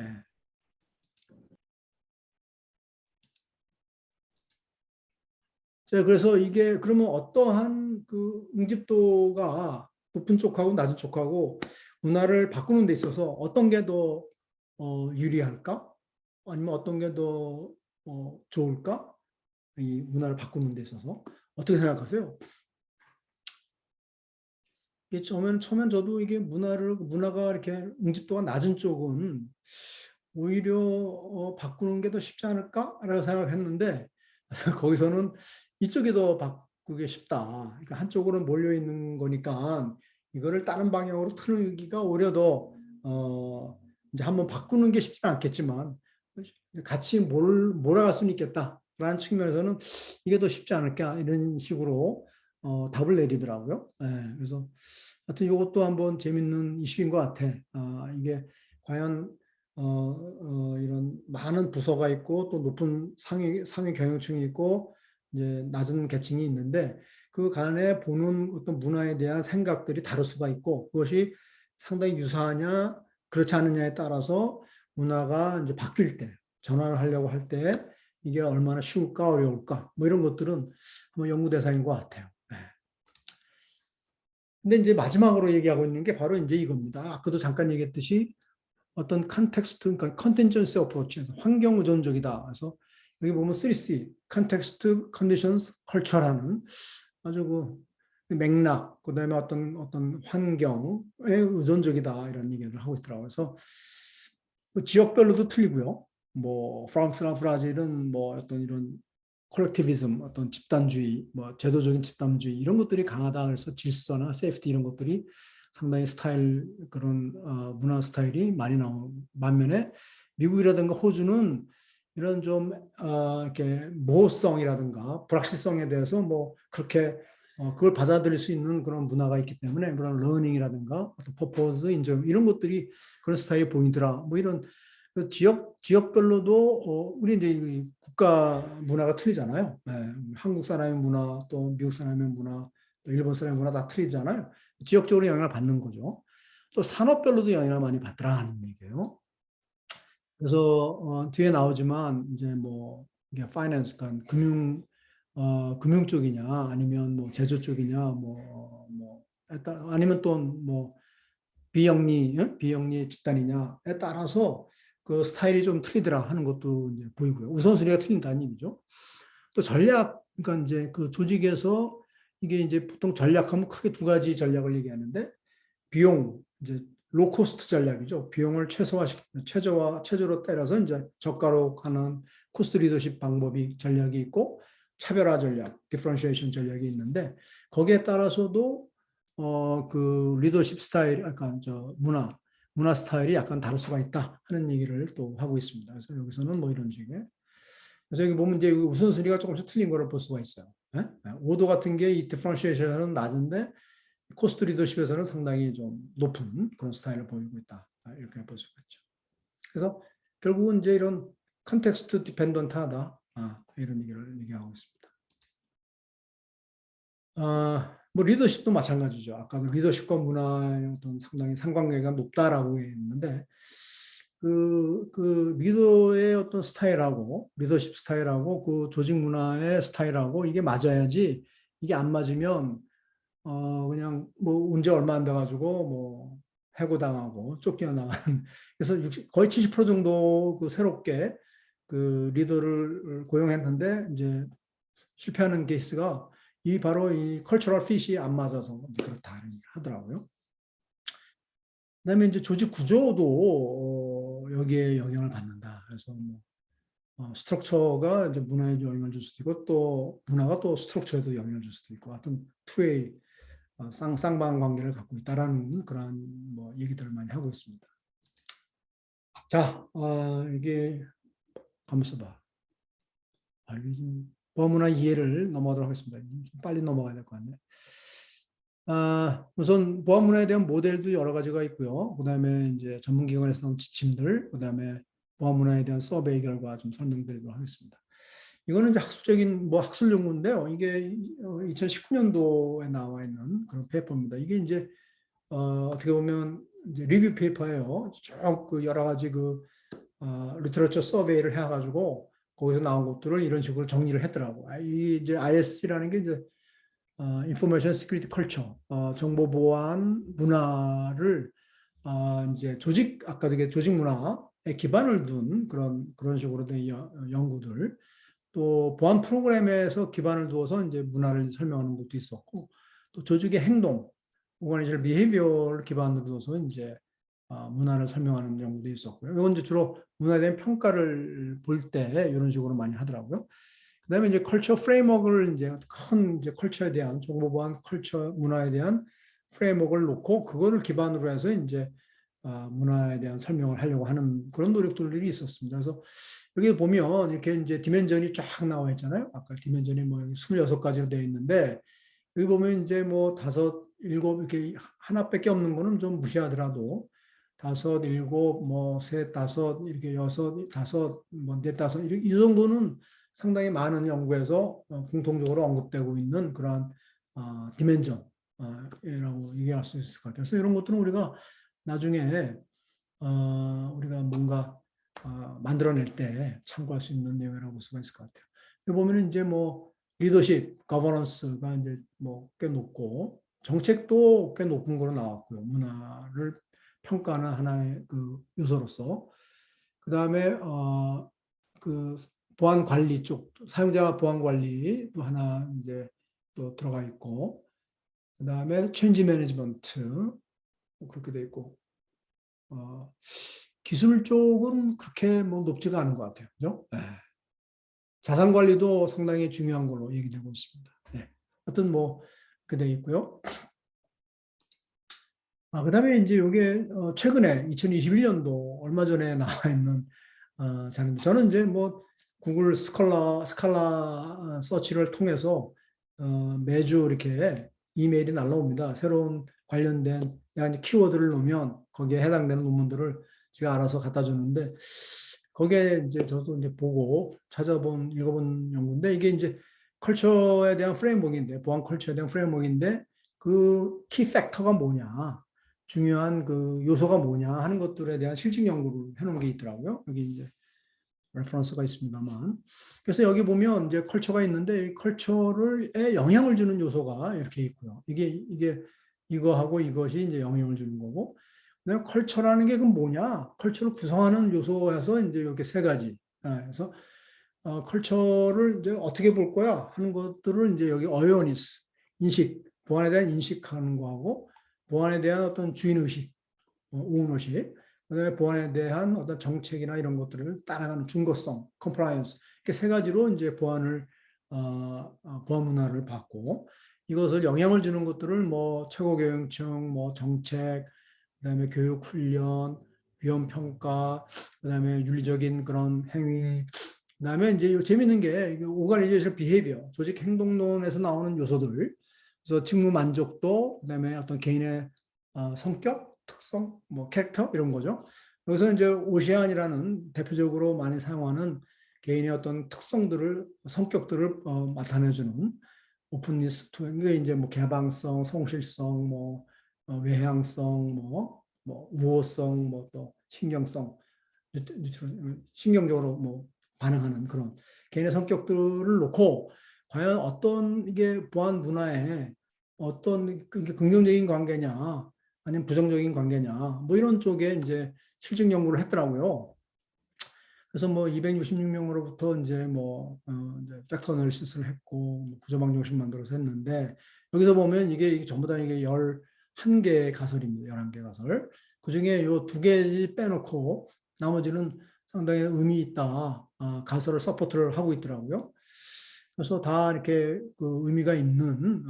자, 그래서 이게 그러면 어떠한 그 응집도가 높은 쪽하고 낮은 쪽하고 문화를 바꾸는 데 있어서 어떤 게 더 유리할까? 아니면 어떤 게 더 좋을까? 이 문화를 바꾸는 데 있어서 어떻게 생각하세요? 이게 처음엔 저도 이게 문화가 이렇게 응집도가 낮은 쪽은 오히려 바꾸는 게 더 쉽지 않을까라고 생각했는데 거기서는 이쪽이 더 바꾸기 쉽다. 그러니까 한쪽으로 몰려 있는 거니까 이거를 다른 방향으로 틀기가 오히려 더 이제 한번 바꾸는 게 쉽지는 않겠지만 같이 몰아갈 수는 있겠다라는 측면에서는 이게 더 쉽지 않을까 이런 식으로 답을 내리더라고요. 네, 그래서 하여튼 이것도 한번 재밌는 이슈인 것 같아. 이게 과연 이런 많은 부서가 있고 또 높은 상위 경영층이 있고 이제 낮은 계층이 있는데 그 간에 보는 어떤 문화에 대한 생각들이 다를 수가 있고 그것이 상당히 유사하냐 그렇지 않느냐에 따라서 문화가 이제 바뀔 때 전환을 하려고 할 때 이게 얼마나 쉬울까 어려울까 뭐 이런 것들은 한번 연구 대상인 것 같아요. 네. 근데 이제 마지막으로 얘기하고 있는 게 바로 이제 이겁니다. 아까도 잠깐 얘기했듯이 어떤 컨텍스트, 그러니까 컨텐전스 어프로치에서 환경 의존적이다. 그래서 여기 보면 3C, 컨텍스트, 컨디션스, 컬처라는 아주 그 맥락, 그다음에 어떤 환경에 의존적이다 이런 얘기를 하고 있더라고요. 그래서 뭐 지역별로도 틀리고요. 뭐 프랑스나 브라질은 뭐 어떤 이런 콜렉티비즘, 어떤 집단주의, 뭐 제도적인 집단주의 이런 것들이 강하다. 그래서 질서나 세이프티 이런 것들이 상당히 스타일 그런 문화 스타일이 많이 나온 반면에 미국이라든가 호주는 이런 좀 이렇게 모호성이라든가 불확실성에 대해서 뭐 그렇게 그걸 받아들일 수 있는 그런 문화가 있기 때문에 그런 러닝이라든가 어떤 퍼포즈, 인정 이런 것들이 그런 스타일이 보이더라. 뭐 이런 그 지역별로도 우리 이제 국가 문화가 틀리잖아요. 네, 한국 사람의 문화, 또 미국 사람의 문화, 또 일본 사람의 문화 다 틀리잖아요. 지역적으로 영향을 받는 거죠. 또 산업별로도 영향을 많이 받더라는 얘기예요. 그래서 뒤에 나오지만 이제 뭐 이게 파이낸스, 그러니까 금융 쪽이냐 아니면 뭐 제조 쪽이냐 뭐 아니면 또 뭐 비영리 집단이냐에 따라서 그 스타일이 좀 틀리더라 하는 것도 이제 보이고요. 우선순위가 틀린다는 얘기죠. 또 전략, 그러니까 이제 그 조직에서 이게 이제 보통 전략하면 크게 두 가지 전략을 얘기하는데 비용, 이제 로코스트 전략이죠. 비용을 최저로 때려서 이제 저가로 가는 코스트 리더십 방법이 전략이 있고 차별화 전략, 디퍼런시에이션 전략이 있는데 거기에 따라서도 그 리더십 스타일, 약간 문화 스타일이 약간 다를 수가 있다 하는 얘기를 또 하고 있습니다. 그래서 여기서는 뭐 이런 식의. 그래서 여기 보면 이제 우선순위가 조금씩 틀린 거를 볼 수가 있어요. 5도 같은 게 이 디퍼런시에이션은 낮은데 코스트 리더십에서는 상당히 좀 높은 그런 스타일을 보이고 있다. 이렇게 볼 수가 있죠. 그래서 결국은 이제 이런 컨텍스트 디펜던트하다. 이런 얘기를 얘기하고 있습니다. 뭐 리더십도 마찬가지죠. 아까 리더십과 문화의 어떤 상당히 상관관계가 높다라고 했는데 그 리더의 어떤 스타일하고 리더십 스타일하고 그 조직 문화의 스타일하고 이게 맞아야지 이게 안 맞으면 그냥 뭐 운지 얼마 안 돼가지고 뭐 해고당하고 쫓겨나가는 그래서 거의 70% 정도 그 새롭게 그 리더를 고용했는데 이제 실패하는 케이스가 이 바로 이 컬처럴 핏이 안 맞아서 그렇다 하더라고요. 그다음에 이제 조직 구조도 여기에 영향을 받는다. 그래서 뭐 스트럭처가 이제 문화에 영향을 줄 수도 있고 또 문화가 또 스트럭처에도 영향을 줄 수도 있고 하여튼 투웨이 쌍방 관계를 갖고 있다라는 그런 뭐 얘기들을 많이 하고 있습니다. 자, 이게 가만있어 봐. 이게 좀 범문화 이해를 넘어가도록 하겠습니다. 빨리 넘어가야 될 것 같네. 우선 보안문화에 대한 모델도 여러 가지가 있고요. 그다음에 이제 전문기관에서 나온 지침들, 그다음에 보안문화에 대한 서베이 결과 좀 설명드리도록 하겠습니다. 이거는 이제 학술적인 뭐 학술 연구인데요. 이게 2019년도에 나와 있는 그런 페이퍼입니다. 이게 이제 어떻게 보면 이제 리뷰 페이퍼예요. 쭉 그 여러 가지 그 리터러처 서베이를 해가지고 거기서 나온 것들을 이런 식으로 정리를 했더라고. 이 이제 ISC라는 게 이제 인포메이션 시큐리티 컬처, 정보 보안 문화를 이제 아까 되게 조직 문화에 기반을 둔 그런 식으로 된 연구들, 또 보안 프로그램에서 기반을 두어서 이제 문화를 설명하는 것도 있었고, 또 조직의 행동, 오가니제이션 비헤이비어를 기반으로 둬서 이제 문화를 설명하는 연구도 있었고요. 이건 이제 주로 문화에 대한 평가를 볼 때 이런 식으로 많이 하더라고요. 그다음에 이제 컬처 프레임워크를 이제 큰 이제 컬처에 대한 정보 보안 컬처 문화에 대한 프레임워크를 놓고 그거를 기반으로 해서 이제 문화에 대한 설명을 하려고 하는 그런 노력들이 있었습니다. 그래서 여기 보면 이렇게 이제 디멘전이 쫙 나와 있잖아요. 아까 디멘전이 뭐 26가지로 되어 있는데 여기 보면 이제 뭐 다섯, 일곱 이렇게 하나밖에 없는 거는 좀 무시하더라도 다섯, 일곱, 뭐 셋, 다섯 이렇게 여섯, 다섯, 뭐 넷, 다섯 이 정도는 상당히 많은 연구에서 공통적으로 언급되고 있는 그러한 디멘전이라고 얘기할 수 있을 것 같아요. 그래서 이런 것들은 우리가 나중에 우리가 뭔가 만들어낼 때 참고할 수 있는 내용이라고 볼 수가 있을 것 같아요. 여기 보면 이제 뭐 리더십, 거버넌스가 이제 뭐 꽤 높고 정책도 꽤 높은 거로 나왔고요. 문화를 평가하는 하나의 그 요소로서 그 다음에 그 보안 관리 쪽 사용자 보안 관리도 하나 이제 또 들어가 있고 그 다음에 체인지 매니지먼트 그렇게 돼 있고 기술 쪽은 그렇게 뭐 높지가 않은 것 같아요. 그죠? 네. 자산 관리도 상당히 중요한 걸로 얘기되고 있습니다. 네. 하여튼 뭐 그돼 있고요. 그다음에 이제 이게 최근에 2021년도 얼마 전에 나와 있는 자료인데 저는 이제 뭐 구글 스칼라 서치를 통해서 매주 이렇게 이메일이 날라옵니다. 새로운 관련된 키워드를 넣으면 거기에 해당되는 논문들을 제가 알아서 갖다 주는데 거기에 이제 저도 이제 보고 찾아본 읽어본 연구인데 이게 이제 컬처에 대한 프레임워크인데 보안 컬처에 대한 프레임워크인데 그 키 팩터가 뭐냐 중요한 그 요소가 뭐냐 하는 것들에 대한 실증 연구를 해놓은 게 있더라고요. 여기 이제 레퍼런스가 있습니다만. 그래서 여기 보면 이제 컬처가 있는데 이 컬처에 영향을 주는 요소가 이렇게 있고요. 이게 이거하고 이것이 이제 영향을 주는 거고. 그다음에 컬처라는 게 그럼 뭐냐? 컬처를 구성하는 요소에서 이제 이렇게 세 가지. 그래서 컬처를 이제 어떻게 볼 거야 하는 것들을 이제 여기 어웨어니스, 인식, 보안에 대한 인식하는 거하고 보안에 대한 어떤 주인의식, 오너십, 그다음에 보안에 대한 어떤 정책이나 이런 것들을 따라가는 준거성, 컴플라이언스 이렇게 세 가지로 이제 보안 문화를 봤고 이것을 영향을 주는 것들을 뭐 최고교육청, 뭐 정책, 그다음에 교육 훈련, 위험 평가, 그다음에 윤리적인 그런 행위, 그다음에 이제 재밌는 게 오가니제이션 비헤이비어, 조직 행동론에서 나오는 요소들, 그래서 직무 만족도, 그다음에 어떤 개인의 성격, 특성, 뭐 캐릭터 이런 거죠. 여기서 이제 오시안이라는 대표적으로 많이 사용하는 개인의 어떤 특성들을 성격들을 나타내주는 오픈니스 투 이게 이제 뭐 개방성, 성실성, 뭐 외향성, 뭐 우호성, 뭐 또 신경성, 신경적으로 뭐 반응하는 그런 개인의 성격들을 놓고 과연 어떤 이게 보안 문화에 어떤 긍정적인 관계냐 아니면 부정적인 관계냐 뭐 이런 쪽에 이제 실증 연구를 했더라고요. 그래서 뭐 266명으로부터 이제 뭐 이제 팩터 어널리시스를 했고 뭐 구조망 정식 만들어서 했는데 여기서 보면 이게 전부 다 이게 11개의 가설입니다. 11개 가설. 그중에 요 2개 빼놓고 나머지는 상당히 의미 있다. 가설을 서포트를 하고 있더라고요. 그래서 다 이렇게 그 의미가 있는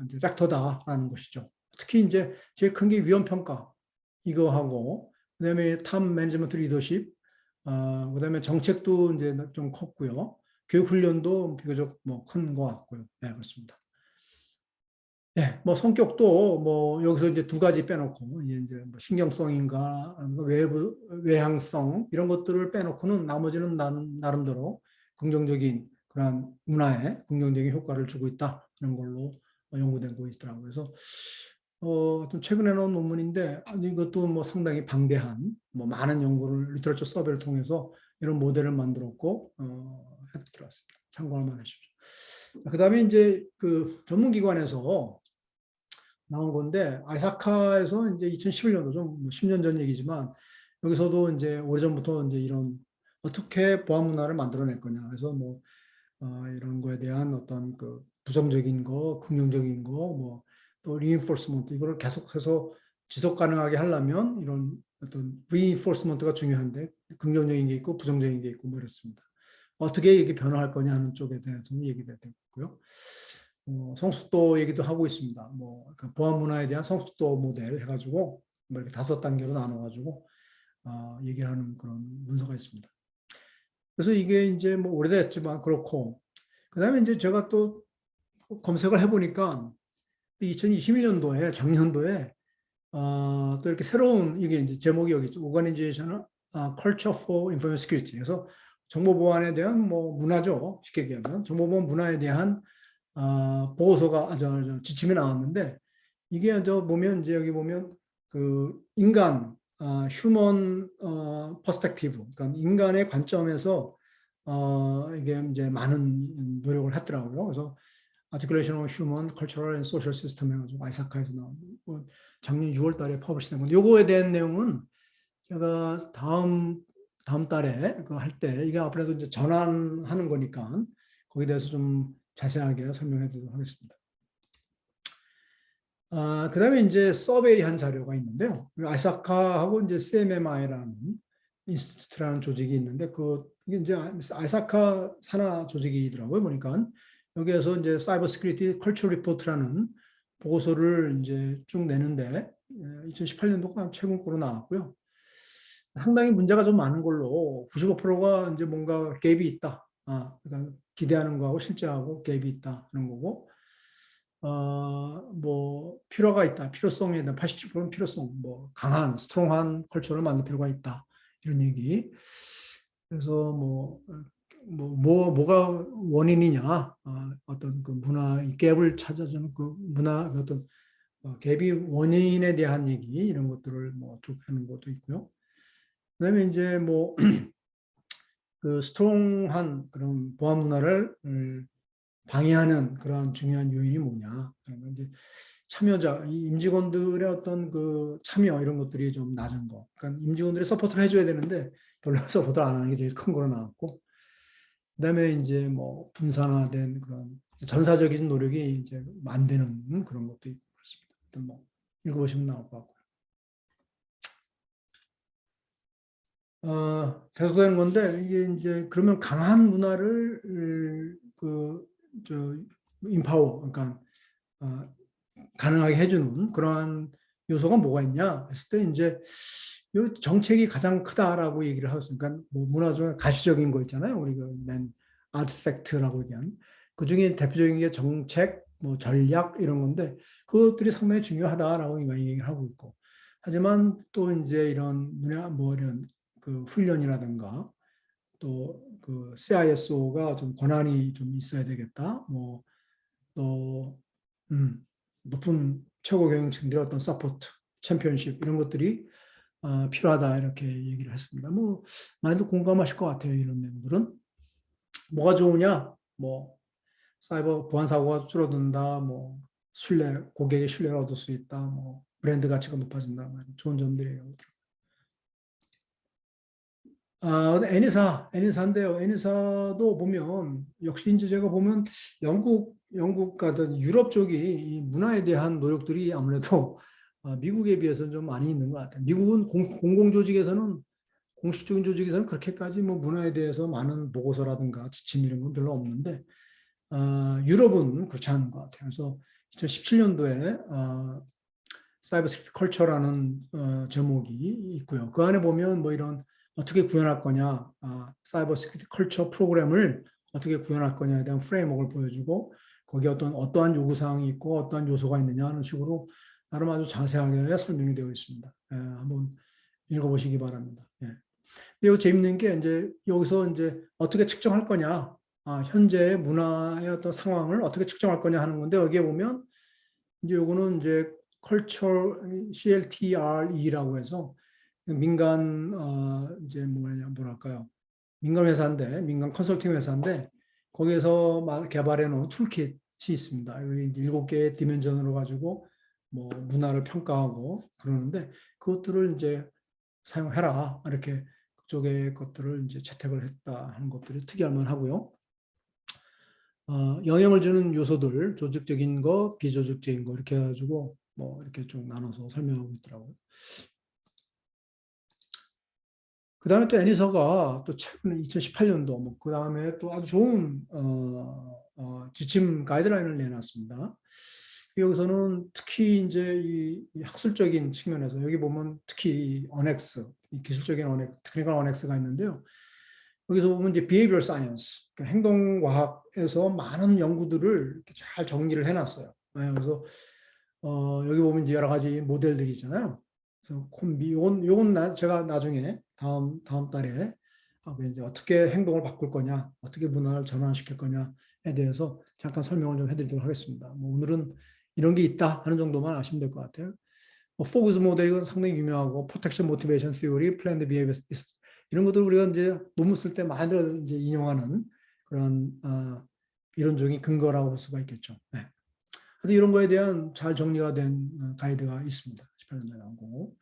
이제 팩터다라는 것이죠. 특히 이제 제일 큰 게 위험 평가 이거 하고 그다음에 탑 매니지먼트 리더십 그다음에 정책도 이제 좀 컸고요. 교육 훈련도 비교적 뭐 큰 것 같고요. 네, 그렇습니다. 네, 뭐 성격도 뭐 여기서 이제 2가지 빼놓고 이제 뭐 신경성인가 외부 외향성 이런 것들을 빼놓고는 나머지는 나름대로 긍정적인 그런 문화에 긍정적인 효과를 주고 있다 그런 걸로 연구되고 있더라고요. 그래서 좀 최근에 나온 논문인데 이것도 뭐 상당히 방대한 뭐 많은 연구를 리터러처 서베이를 통해서 이런 모델을 만들었고 해드렸습니다. 참고할 만하십시오. 그다음에 이제 그 전문기관에서 나온 건데 아이사카에서 이제 2011년도 좀 10년 전 얘기지만 여기서도 이제 오래전부터 이제 이런 어떻게 보안 문화를 만들어낼 거냐 해서 뭐 이런 거에 대한 어떤 그 부정적인 거, 긍정적인 거, 뭐 또 reinforcement 이거를 계속해서 지속 가능하게 하려면 이런 어떤 reinforcement가 중요한데 긍정적인 게 있고 부정적인 게 있고 뭐 이렇습니다. 어떻게 이게 변화할 거냐 하는 쪽에 대해서는 얘기가 되고요. 성숙도 얘기도 하고 있습니다. 뭐 보안 문화에 대한 성숙도 모델 해가지고 뭐 이렇게 5단계로 나눠가지고 얘기하는 그런 문서가 있습니다. 그래서 이게 이제 뭐 오래됐지만 그렇고 그다음에 이제 제가 또 검색을 해보니까 2021년도에 작년도에 또 이렇게 새로운 이게 이제 제목이 여기 있죠. Organizational Culture for Information Security. 그래서 정보 보안에 대한 뭐 문화죠. 쉽게 얘기하면 정보 보안 문화에 대한 보고서가 지침이 나왔는데 이게 보면 이제 여기 보면 그 인간 휴먼 퍼스펙티브 그러니까 인간의 관점에서 이게 이제 많은 노력을 했더라고요. 그래서 Articulation of Human, Cultural and Social System 해가지고 아이사카에서 나온 작년 6월 달에 퍼블리시된 건데 요거에 대한 내용은 제가 다음 달에 그 할 때 이게 아무래도 이제 전환하는 거니까 거기에 대해서 좀 자세하게 설명해 드리도록 하겠습니다. 그다음에 이제 서베이 한 자료가 있는데요. 아이사카하고 이제 CMMI라는 인스티튜트라는 조직이 있는데 이게 이제 아사카 산하 조직이더라고요. 보니까 여기에서 이제 사이버 시큐리티 컬처 리포트라는 보고서를 이제 쭉 내는데 2018년도가 최근 거로 나왔고요. 상당히 문제가 좀 많은 걸로 95%가 이제 뭔가 갭이 있다. 그러니까 기대하는 거하고 실제하고 갭이 있다 하는 거고, 뭐 필요가 있다. 필요성에 대한 87%는 필요성, 뭐 강한, 스트롱한 컬처를 만들 필요가 있다. 이런 얘기. 그래서 뭐가 원인이냐, 어떤 그 문화 이 갭을 찾아주는 그 문화 어떤 갭이 원인에 대한 얘기 이런 것들을 쭉 하는 것도 있고요. 그다음에 이제 그 스트롱한 그런 보안 문화를 방해하는 그런 중요한 요인이 뭐냐. 그러면 이제 참여자, 이 임직원들의 어떤 그 참여 이런 것들이 좀 낮은 거. 그러니까 임직원들이 서포트를 해줘야 되는데 별로 서포트를 안 하는 게 제일 큰 거로 나왔고. 그다음에 이제 분산화된 그런 전사적인 노력이 이제 안 되는 그런 것도 있고 그렇습니다. 일단 읽어보시면 나올 것 같고요. 계속되는 건데 이게 이제 그러면 강한 문화를 인파워 그러니까 가능하게 해주는 그러한 요소가 뭐가 있냐 했을 때 이제 이 정책이 가장 크다라고 얘기를 하고 있으니까 문화 중에 가시적인 거 있잖아요. 우리가 맨 아티팩트라고 얘기하는 그 중에 대표적인 게 정책, 전략 이런 건데 그것들이 상당히 중요하다라고 얘기를 하고 있고 하지만 또 이제 이런 이런 그 훈련이라든가 또 그 CISO가 좀 권한이 좀 있어야 되겠다. 또 높은 최고 경영층들의 어떤 서포트, 챔피언십 이런 것들이 필요하다 이렇게 얘기를 했습니다. 많이들 공감하실 것 같아요. 이런 내용들은 뭐가 좋으냐? 사이버 보안 사고가 줄어든다. 고객의 신뢰를 얻을 수 있다. 브랜드 가치가 높아진다. 좋은 점들이에요. 애니사인데요. 애니사도 보면 역시 이제 제가 보면 영국 가든 유럽 쪽이 이 문화에 대한 노력들이 아무래도 미국에 비해서는 좀 많이 있는 것 같아요. 미국은 공공조직에서는 공식적인 조직에서는 그렇게까지 문화에 대해서 많은 보고서라든가 지침 이런 건 별로 없는데 유럽은 그렇지 않은 것 같아요. 그래서 2017년도에 사이버 시큐리티 컬처라는 제목이 있고요. 그 안에 보면 이런 어떻게 구현할 거냐, 사이버 시큐리티 컬처 프로그램을 어떻게 구현할 거냐에 대한 프레임워크를 보여주고 거기에 어떠한 요구사항이 있고 어떠한 요소가 있느냐 하는 식으로 나름 아주 자세하게 설명이 되어 있습니다. 한번 읽어보시기 바랍니다. 근데 이거 재밌는 게 이제 여기서 이제 어떻게 측정할 거냐, 현재 문화의 어떤 상황을 어떻게 측정할 거냐 하는 건데 여기에 보면 이제 요거는 이제 CLTRE라고 해서 민간 이제 뭐랄까요 민간 회사인데 민간 컨설팅 회사인데 거기에서 개발해 놓은 툴킷이 있습니다. 여기 7개의 디멘전으로 가지고 문화를 평가하고 그러는데 그것들을 이제 사용해라 이렇게 그쪽의 것들을 이제 채택을 했다 하는 것들이 특이할 만하고요. 영향을 주는 요소들 조직적인 거, 비조직적인 거 이렇게 해가지고 이렇게 좀 나눠서 설명하고 있더라고요. 그 다음에 또 애니서가 또 최근에 2018년도 그 다음에 또 아주 좋은 지침 가이드라인을 내놨습니다. 여기서는 특히 이제 이 학술적인 측면에서 여기 보면 특히 언엑스, 이 기술적인 언엑스, 테크니컬 언엑스가 있는데요. 여기서 보면 이제 behavioral science, 그러니까 행동과학에서 많은 연구들을 이렇게 잘 정리를 해놨어요. 그래서 여기 보면 이제 여러 가지 모델들이 있잖아요. 그래서 콤비, 요건 제가 나중에 다음 달에 이제 어떻게 행동을 바꿀 거냐, 어떻게 문화를 전환시킬 거냐에 대해서 잠깐 설명을 좀 해드리도록 하겠습니다. 오늘은 이런 게 있다 하는 정도만 아시면 될 것 같아요. 포그스 모델이 상당히 유명하고, 프로텍션 모티베이션 티오리, 플랜드 비헤이비어 이런 것들 우리가 이제 논문 쓸 때 많이들 이제 인용하는 그런 이론적인 근거라고 볼 수가 있겠죠. 네. 이런 거에 대한 잘 정리가 된 가이드가 있습니다. 18년도에 나오고.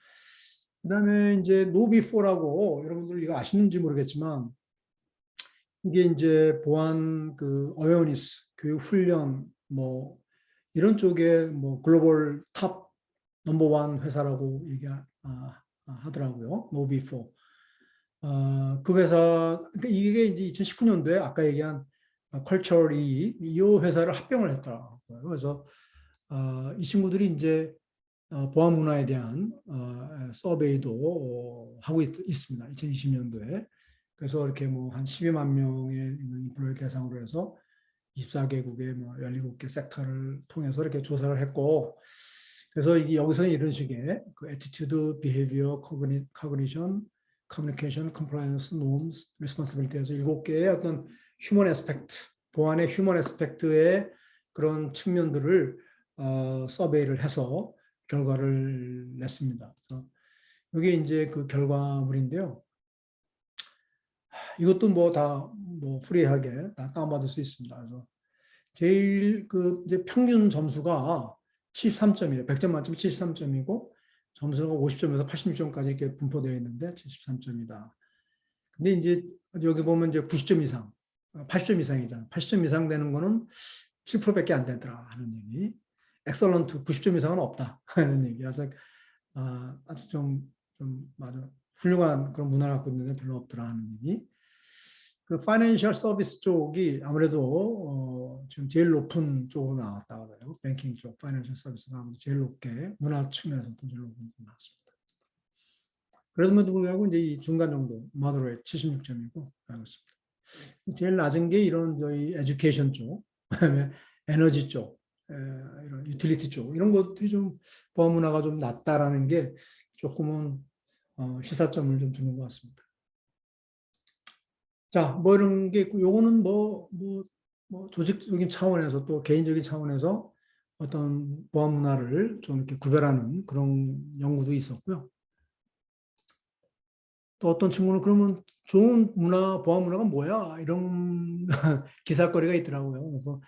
그 다음에 이제 노비포라고 여러분들 이거 아시는지 모르겠지만 이게 이제 보안 그 어웨어니스, 교육 훈련 이런 쪽에 글로벌 탑 넘버원 회사라고 하더라고요. 노비포. 그 회사, 그러니까 이게 이제 2019년도에 아까 얘기한 컬처리 이 회사를 합병을 했더라고요. 그래서 이 친구들이 이제 보안 문화에 대한 서베이도 하고 있습니다. 2020년도에. 그래서 이렇게 뭐 한 12만 명의 인플루언서 대상으로 해서 24개국의 뭐 17개 섹터를 통해서 이렇게 조사를 했고, 그래서 이게 여기서는 이런 식의 그 attitude, behavior, cognition, communication, compliance, norms, responsibility에서 7개의 어떤 휴먼 애스펙트, 보안의 휴먼 애스펙트의 그런 측면들을 서베이를 해서 결과를 냈습니다. 이게 이제 그 결과물인데요. 이것도 뭐 다 뭐 프리하게 다 다운받을 수 있습니다. 그래서 제일 그 이제 평균 점수가 73점이에요. 100점 만점 73점이고 점수가 50점에서 86점까지 이렇게 분포되어 있는데 73점이다. 근데 이제 여기 보면 이제 90점 이상, 80점 이상이잖아. 80점 이상 되는 거는 7%밖에 안 되더라 하는 얘기. 엑설런트 90점 이상은 없다 하는 얘기. 그래서 아주 좀 맞아 훌륭한 그런 문화를 갖고 있는데 별로 없더라 하는 얘기. 그 파이낸셜 서비스 쪽이 아무래도 지금 제일 높은 쪽으로 나왔다고 그래요. 뱅킹 쪽, 파이낸셜 서비스가 아무래도 제일 높게 문화 측면에서도 제일 높게 나왔습니다. 그래도 불구하고 이제 이 중간 정도, moderate 76점이고 그렇습니다. 제일 낮은 게 이런 저희 에듀케이션 쪽, 그다음에 에너지 쪽, 이런 유틸리티 쪽 이런 것들이 좀 보안 문화가 좀 낮다라는 게 조금은 시사점을 좀 주는 것 같습니다. 자, 뭐 이런 게 있고, 요거는 뭐 조직적인 차원에서 또 개인적인 차원에서 어떤 보안 문화를 좀 이렇게 구별하는 그런 연구도 있었고요. 또 어떤 친구는 그러면 좋은 문화, 보안 문화가 뭐야? 이런 기사거리가 있더라고요. 그래서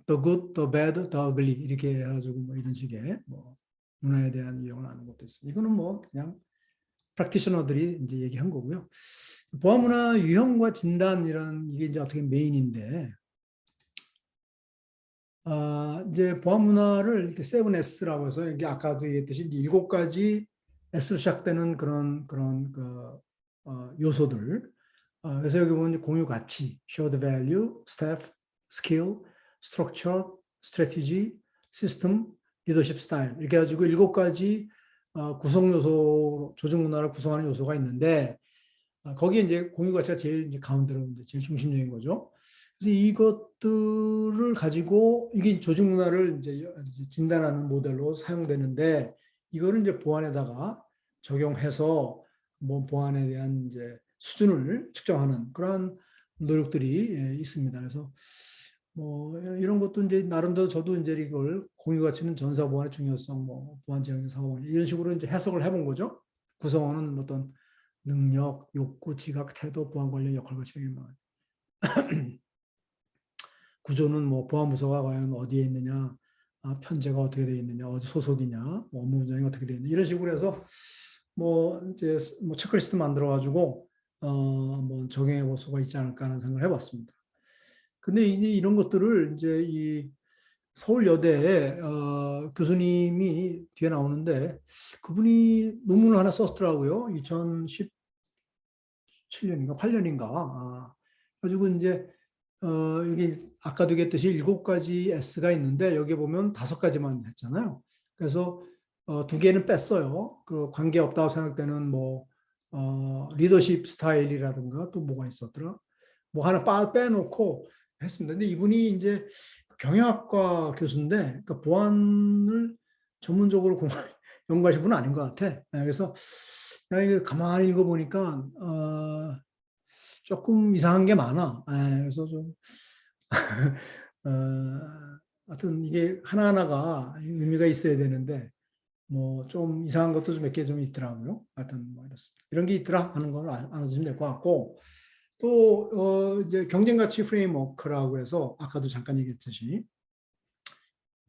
the good, the bad, the ugly 이렇게 해가지고 뭐 이런 식의 뭐 문화에 대한 이용을 하는 것도 있어요. 이거는 뭐 그냥 프랙티셔너들이 이제 얘기한 거고요. 보안 문화 유형과 진단 이런 이게 이제 어떻게 메인인데, 이제 보안 문화를 이렇게 7S라고 해서 이게 아까도 얘기했듯이 이제 7가지 S로 시작되는 그런 그 요소들. 그래서 여기 보면 공유 가치, shared value, staff, skill, structure, strategy, system, leadership style 이렇게 해가지고 7가지 구성 요소, 조직 문화를 구성하는 요소가 있는데 거기에 이제 공유 가치가 제일 이제 가운데로 이제 제일 중심적인 거죠. 그래서 이것들을 가지고 이게 조직 문화를 이제 진단하는 모델로 사용되는데 이거를 이제 보안에다가 적용해서 뭐 보안에 대한 이제 수준을 측정하는 그러한 노력들이 있습니다. 그래서 뭐 이런 것도 이제 나름대로 저도 이제 이걸 공유 가치는 전사 보안의 중요성, 뭐 보안 지향적 사고 보안 이런 식으로 이제 해석을 해본 거죠. 구성원은 어떤 능력, 욕구, 지각, 태도, 보안 관련 역할과 책임을 구조는 뭐 보안부서가 과연 어디에 있느냐, 편제가 어떻게 되어 있느냐, 어디 소속이냐, 뭐 업무 분장이 어떻게 되어 있느냐 이런 식으로 해서 뭐 이제 뭐 체크리스트 만들어 가지고 뭐 적용해 볼 수가 있지 않을까 하는 생각을 해봤습니다. 근데 이제 이런 것들을 이제 이 서울여대 교수님이 뒤에 나오는데 그분이 논문을 하나 썼더라고요. 2017년인가 8년인가. 가지고 이제 여기 아까도 얘기했듯이 7가지 S가 있는데 여기 보면 5가지만 했잖아요. 그래서 2개는 뺐어요. 그 관계 없다고 생각되는 뭐 리더십 스타일이라든가 또 뭐가 있었더라. 뭐 하나 빼놓고 했습니다. 근데 이분이 이제 경영학과 교수인데 그러니까 보안을 전문적으로 연구하신 분은 아닌 것 같아. 그래서 내가 이거 가만히 읽어보니까 조금 이상한 게 많아. 그래서 좀 하여튼 이게 하나하나가 의미가 있어야 되는데 뭐 좀 이상한 것도 좀 몇 개 좀 있더라고요. 하여튼 뭐 이렇습니다. 이런 게 있더라 하는 걸 알아주시면 될 것 같고 또 이제 경쟁가치 프레임워크라고 해서 아까도 잠깐 얘기했듯이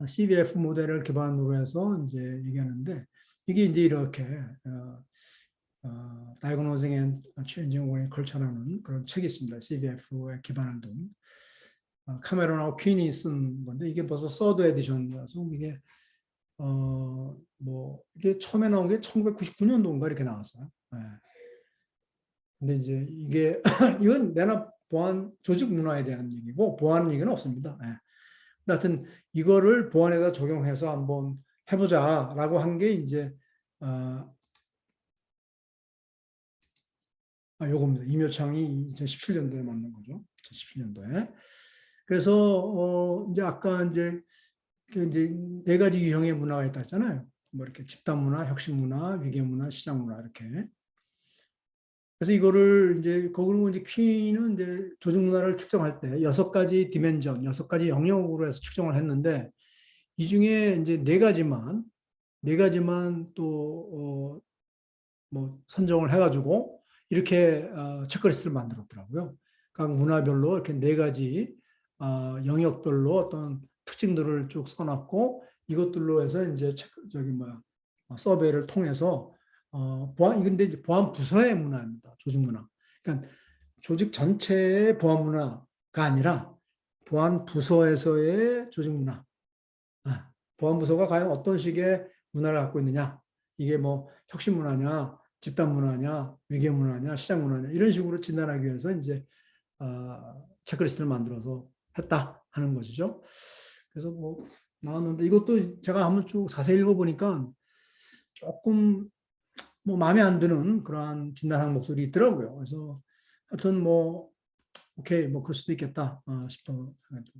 CBF 모델을 기반으로 해서 이제 얘기하는데 이게 이제 이렇게 Diagnosing and Changing Work Culture라는 그런 책이 있습니다. CBF에 기반을 둔 카메론하고 퀸이 쓴 건데 이게 벌써 서드 에디션이라서 이게 뭐 이게 처음에 나온 게 1999년도인가 이렇게 나왔어요. 네. 근데 이제 이게 이건 내나 보안 조직 문화에 대한 얘기고 보안 얘기는 없습니다. 예. 하여튼 이거를 보안에다 적용해서 한번 해보자라고 한 게 이제 요겁니다. 이묘창이 2017년도에 만든 거죠. 2017년도에. 그래서 이제 아까 이제 네 가지 유형의 문화가 있다 했잖아요. 뭐 이렇게 집단 문화, 혁신 문화, 위계 문화, 시장 문화 이렇게. 그래서 이거를 이제 거꾸로 이제 퀸은 이제 조직 문화를 측정할 때 6가지 디멘전, 6가지 영역으로 해서 측정을 했는데 이 중에 이제 네 가지만 또 뭐 선정을 해가지고 이렇게 체크리스트를 만들었더라고요. 각 문화별로 이렇게 네 가지 영역별로 어떤 특징들을 쭉 써놨고 이것들로 해서 이제 저기 뭐야 서베이를 통해서 보안 근데 이제 보안 부서의 문화입니다. 조직 문화. 그러니까 조직 전체의 보안 문화가 아니라 보안 부서에서의 조직 문화. 보안 부서가 과연 어떤 식의 문화를 갖고 있느냐? 이게 뭐 혁신 문화냐, 집단 문화냐, 위계 문화냐, 시장 문화냐 이런 식으로 진단하기 위해서 이제 체크리스트를 만들어서 했다 하는 것이죠. 그래서 뭐 나왔는데 이것도 제가 한번 쭉 자세히 읽어보니까 조금 뭐 마음에 안 드는 그러한 진단 항목들이 있더라고요. 그래서 하여튼 뭐 오케이 뭐 그럴 수도 있겠다 싶어 생각합니다.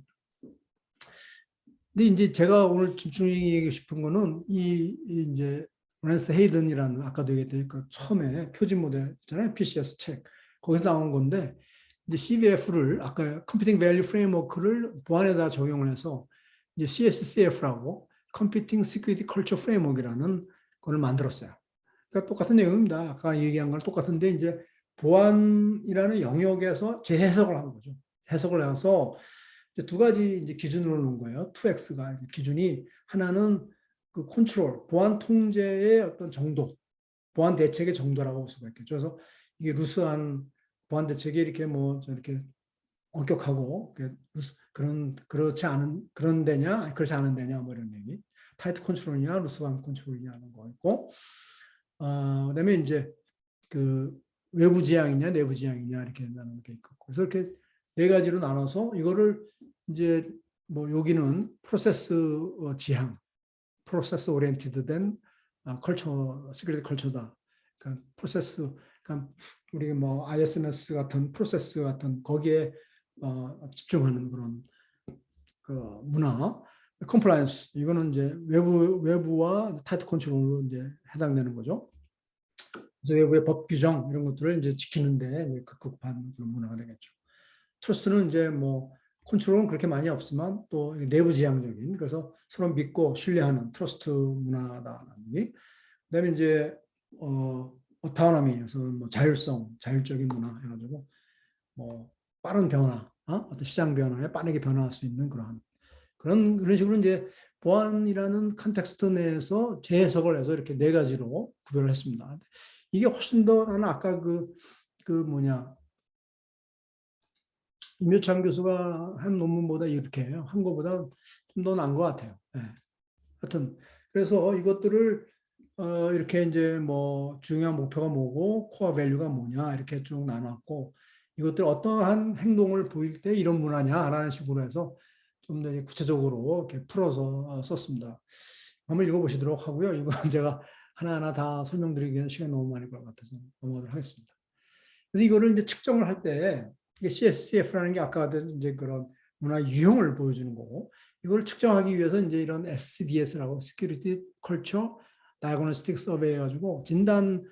근데 이제 제가 오늘 집중하고 싶은 거는 이제 랜스 헤이든이라는 아까도 얘기했던 그 처음에 표준 모델 있잖아요. PCS 책. 거기서 나온 건데 이제 CVF를 아까 컴퓨팅 밸류 프레임워크를 보안에다 적용을 해서 이제 CSCF라고 컴퓨팅 시큐리티 컬처 프레임워크라는 걸 만들었어요. 그러니까 똑같은 내용입니다. 아까 얘기한 거랑 똑같은데 이제 보안이라는 영역에서 재해석을 한 거죠. 해석을 해서 두 가지 이제 기준으로 놓은 거예요. 2X가 기준이 하나는 그 컨트롤, 보안 통제의 어떤 정도, 보안 대책의 정도라고 볼 수가 있겠죠. 그래서 이게 루스한 보안 대책이 이렇게 뭐 저렇게 엄격하고 그렇지 않은 그런 데냐, 그렇지 않은 데냐 뭐 이런 얘기. 타이트 컨트롤이냐, 루스한 컨트롤이냐 하는 거 있고, 그다음에 이제 그 외부 지향이냐, 내부 지향이냐 이렇게 나누는 게 있고, 그래서 이렇게 네 가지로 나눠서 이거를 이제 뭐 여기는 프로세스 지향, 프로세스 오리엔티드 된 컬처, 시크릿 컬처다. 그러니까 프로세스, 그러니까 우리 뭐 ISMS 같은 프로세스 같은 거기에 집중하는 그런 그 문화, 컴플라이언스 이거는 이제 외부와 타이트 컨트롤로 이제 해당되는 거죠. 그래서 외부의 법 규정 이런 것들을 이제 지키는데 극복한 그런 문화가 되겠죠. 트러스트는 이제 뭐 컨트롤은 그렇게 많이 없지만 또 내부 지향적인 그래서 서로 믿고 신뢰하는 트러스트 문화다라는 얘기. 그다음에 이제 오토노미, 그래서 뭐 자율성, 자율적인 문화 해가지고 뭐 빠른 변화, 어떤 시장 변화에 빠르게 변화할 수 있는 그런 식으로 이제 보안이라는 컨텍스트 내에서 재해석을 해서 이렇게 네 가지로 구별을 했습니다. 이게 훨씬 더 나는 아까 그 뭐냐 임효창 교수가 한 논문보다 이렇게 한 것보다 좀 더 나은 것 같아요. 네. 하여튼 그래서 이것들을 이렇게 이제 뭐 중요한 목표가 뭐고 코어 밸류가 뭐냐 이렇게 쭉 나눴고 이것들 어떠한 행동을 보일 때 이런 문화냐라는 식으로 해서 좀 더 구체적으로 이렇게 풀어서 썼습니다. 한번 읽어보시도록 하고요. 이건 제가 하나하나 다 설명드리기에는 시간이 너무 많이 걸 것 같아서 넘어가도록 하겠습니다. 그래서 이거를 이제 측정을 할 때 이게 CSCF라는 게 아까 이제 그런 문화 유형을 보여주는 거고 이걸 측정하기 위해서 이제 이런 SCDS라고 Security Culture Diagnostic Survey 해가지고 진단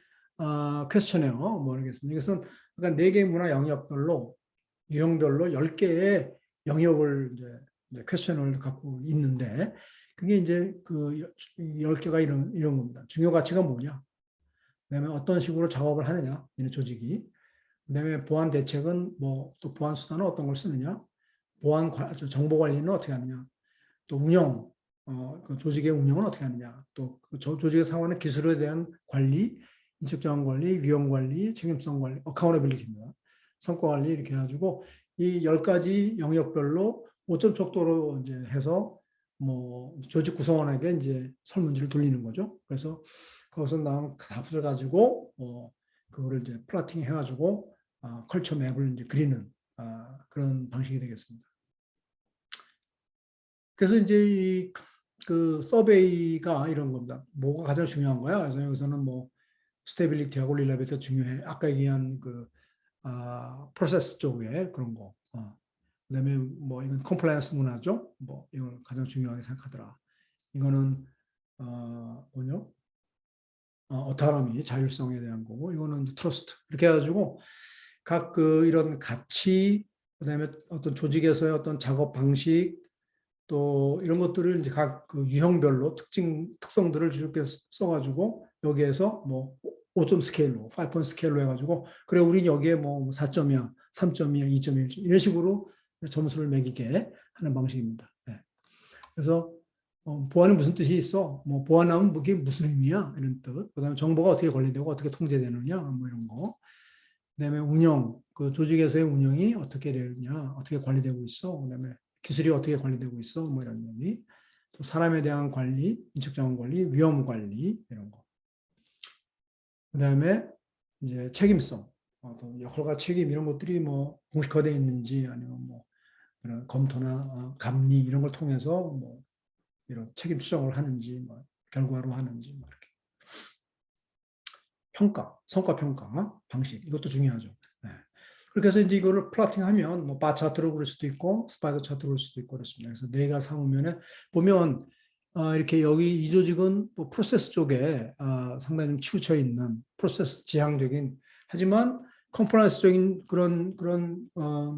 퀘스천이에요. 모르겠습니다. 이것은 그러니까 4개의 문화 영역별로 유형별로 10개의 영역을 이제 퀘스천을 갖고 있는데 그게 이제 그 10개가 이런 겁니다. 중요 가치가 뭐냐? 그다음에 어떤 식으로 작업을 하느냐? 이런 조직이. 그다음에 보안 대책은 뭐 또 보안 수단은 어떤 걸 쓰느냐, 정보 관리는 어떻게 하느냐, 또 운영, 그 조직의 운영은 어떻게 하느냐, 또그 조직의 상호하는 기술에 대한 관리, 인적 자원 관리, 위험 관리, 책임성 관리, 어카운터빌리티입니다. 성과 관리 이렇게 해가지고 이 10가지 영역별로 5점 척도로 이제 해서 뭐 조직 구성원에게 이제 설문지를 돌리는 거죠. 그래서 거기서 나온 답을 가지고 그거를 이제 플라팅 해가지고 컬처 맵을 이제 그리는 그런 방식이 되겠습니다. 그래서 이제 그 서베이가 이런 겁니다. 뭐가 가장 중요한 거야? 그래서 여기서는 뭐 스테빌리티하고 릴레비티가 중요해. 아까 얘기한 그 프로세스 쪽에 그런 거. 그다음에 뭐 이건 컴플라이언스 문화죠. 뭐 이걸 가장 중요하게 생각하더라. 이거는 뭐냐? 어토노미, 자율성에 대한 거고, 이거는 트러스트. 이렇게 해가지고 각 그 이런 가치, 그다음에 어떤 조직에서의 어떤 작업 방식, 또 이런 것들을 이제 각 그 유형별로 특성들을 이렇게 써가지고 여기에서 뭐 5점 스케일로, 5번 스케일로 해가지고 그래 우린 여기에 뭐 4점이야, 3점이야, 2.1점 이런 식으로 점수를 매기게 하는 방식입니다. 네. 그래서 보안은 무슨 뜻이 있어? 뭐 보안하면 그게 무슨 의미야? 이런 뜻. 그다음에 정보가 어떻게 관리되고 어떻게 통제되느냐? 뭐 이런 거. 그다음에 운영, 그 조직에서의 운영이 어떻게 되느냐? 어떻게 관리되고 있어? 그다음에 기술이 어떻게 관리되고 있어? 뭐 이런 의미. 또 사람에 대한 관리, 인적자원 관리, 위험 관리 이런 거. 그다음에 이제 책임성, 또 역할과 책임 이런 것들이 뭐 공식화되어 있는지 아니면 뭐 그런 검토나 감리 이런 걸 통해서 뭐 이런 책임 추정을 하는지, 뭐 결과로 하는지, 뭐 이렇게. 평가, 성과 평가 방식 이것도 중요하죠. 네. 그렇게 해서 이제 이거를 플러팅하면 뭐 바 차트로 그릴 수도 있고 스파이더 차트로 그릴 수도 있고 그렇습니다. 그래서 내가 상호면에 보면 이렇게 여기 이 조직은 뭐 프로세스 쪽에 상당히 좀 치우쳐 있는 프로세스 지향적인 하지만 컴플라이언스적인 그런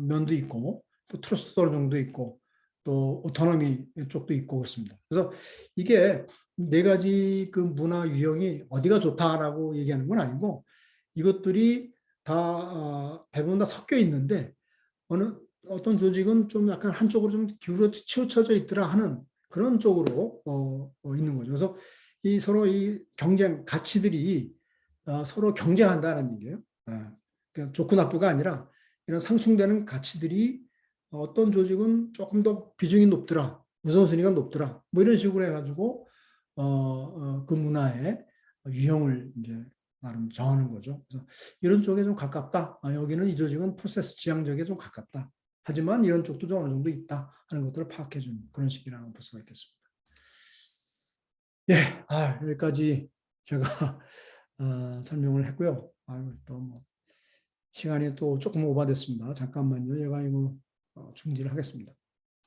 면도 있고 또 트러스트 어느 정도 있고 또 오토노미 쪽도 있고 그렇습니다. 그래서 이게 네 가지 그 문화 유형이 어디가 좋다라고 얘기하는 건 아니고 이것들이 다 대부분 다 섞여 있는데 어떤 조직은 좀 약간 한쪽으로 좀 기울어 치우쳐져 있더라 하는 그런 쪽으로 있는 거죠. 그래서 이 서로 이 경쟁 가치들이 서로 경쟁한다는 얘기예요. 그러니까 좋고 나쁘가 아니라 이런 상충되는 가치들이 어떤 조직은 조금 더 비중이 높더라, 우선순위가 높더라, 뭐 이런 식으로 해가지고 그 문화의 유형을 이제 나름 정하는 거죠. 그래서 이런 쪽에 좀 가깝다. 여기는 이 조직은 프로세스 지향적에 좀 가깝다. 하지만 이런 쪽도 좀 어느 정도 있다 하는 것들을 파악해 주는 그런 식이라고 볼 수가 있겠습니다. 예, 여기까지 제가 설명을 했고요. 또뭐 시간이 또 조금 오버됐습니다. 잠깐만요. 제가 이거 중지를 하겠습니다.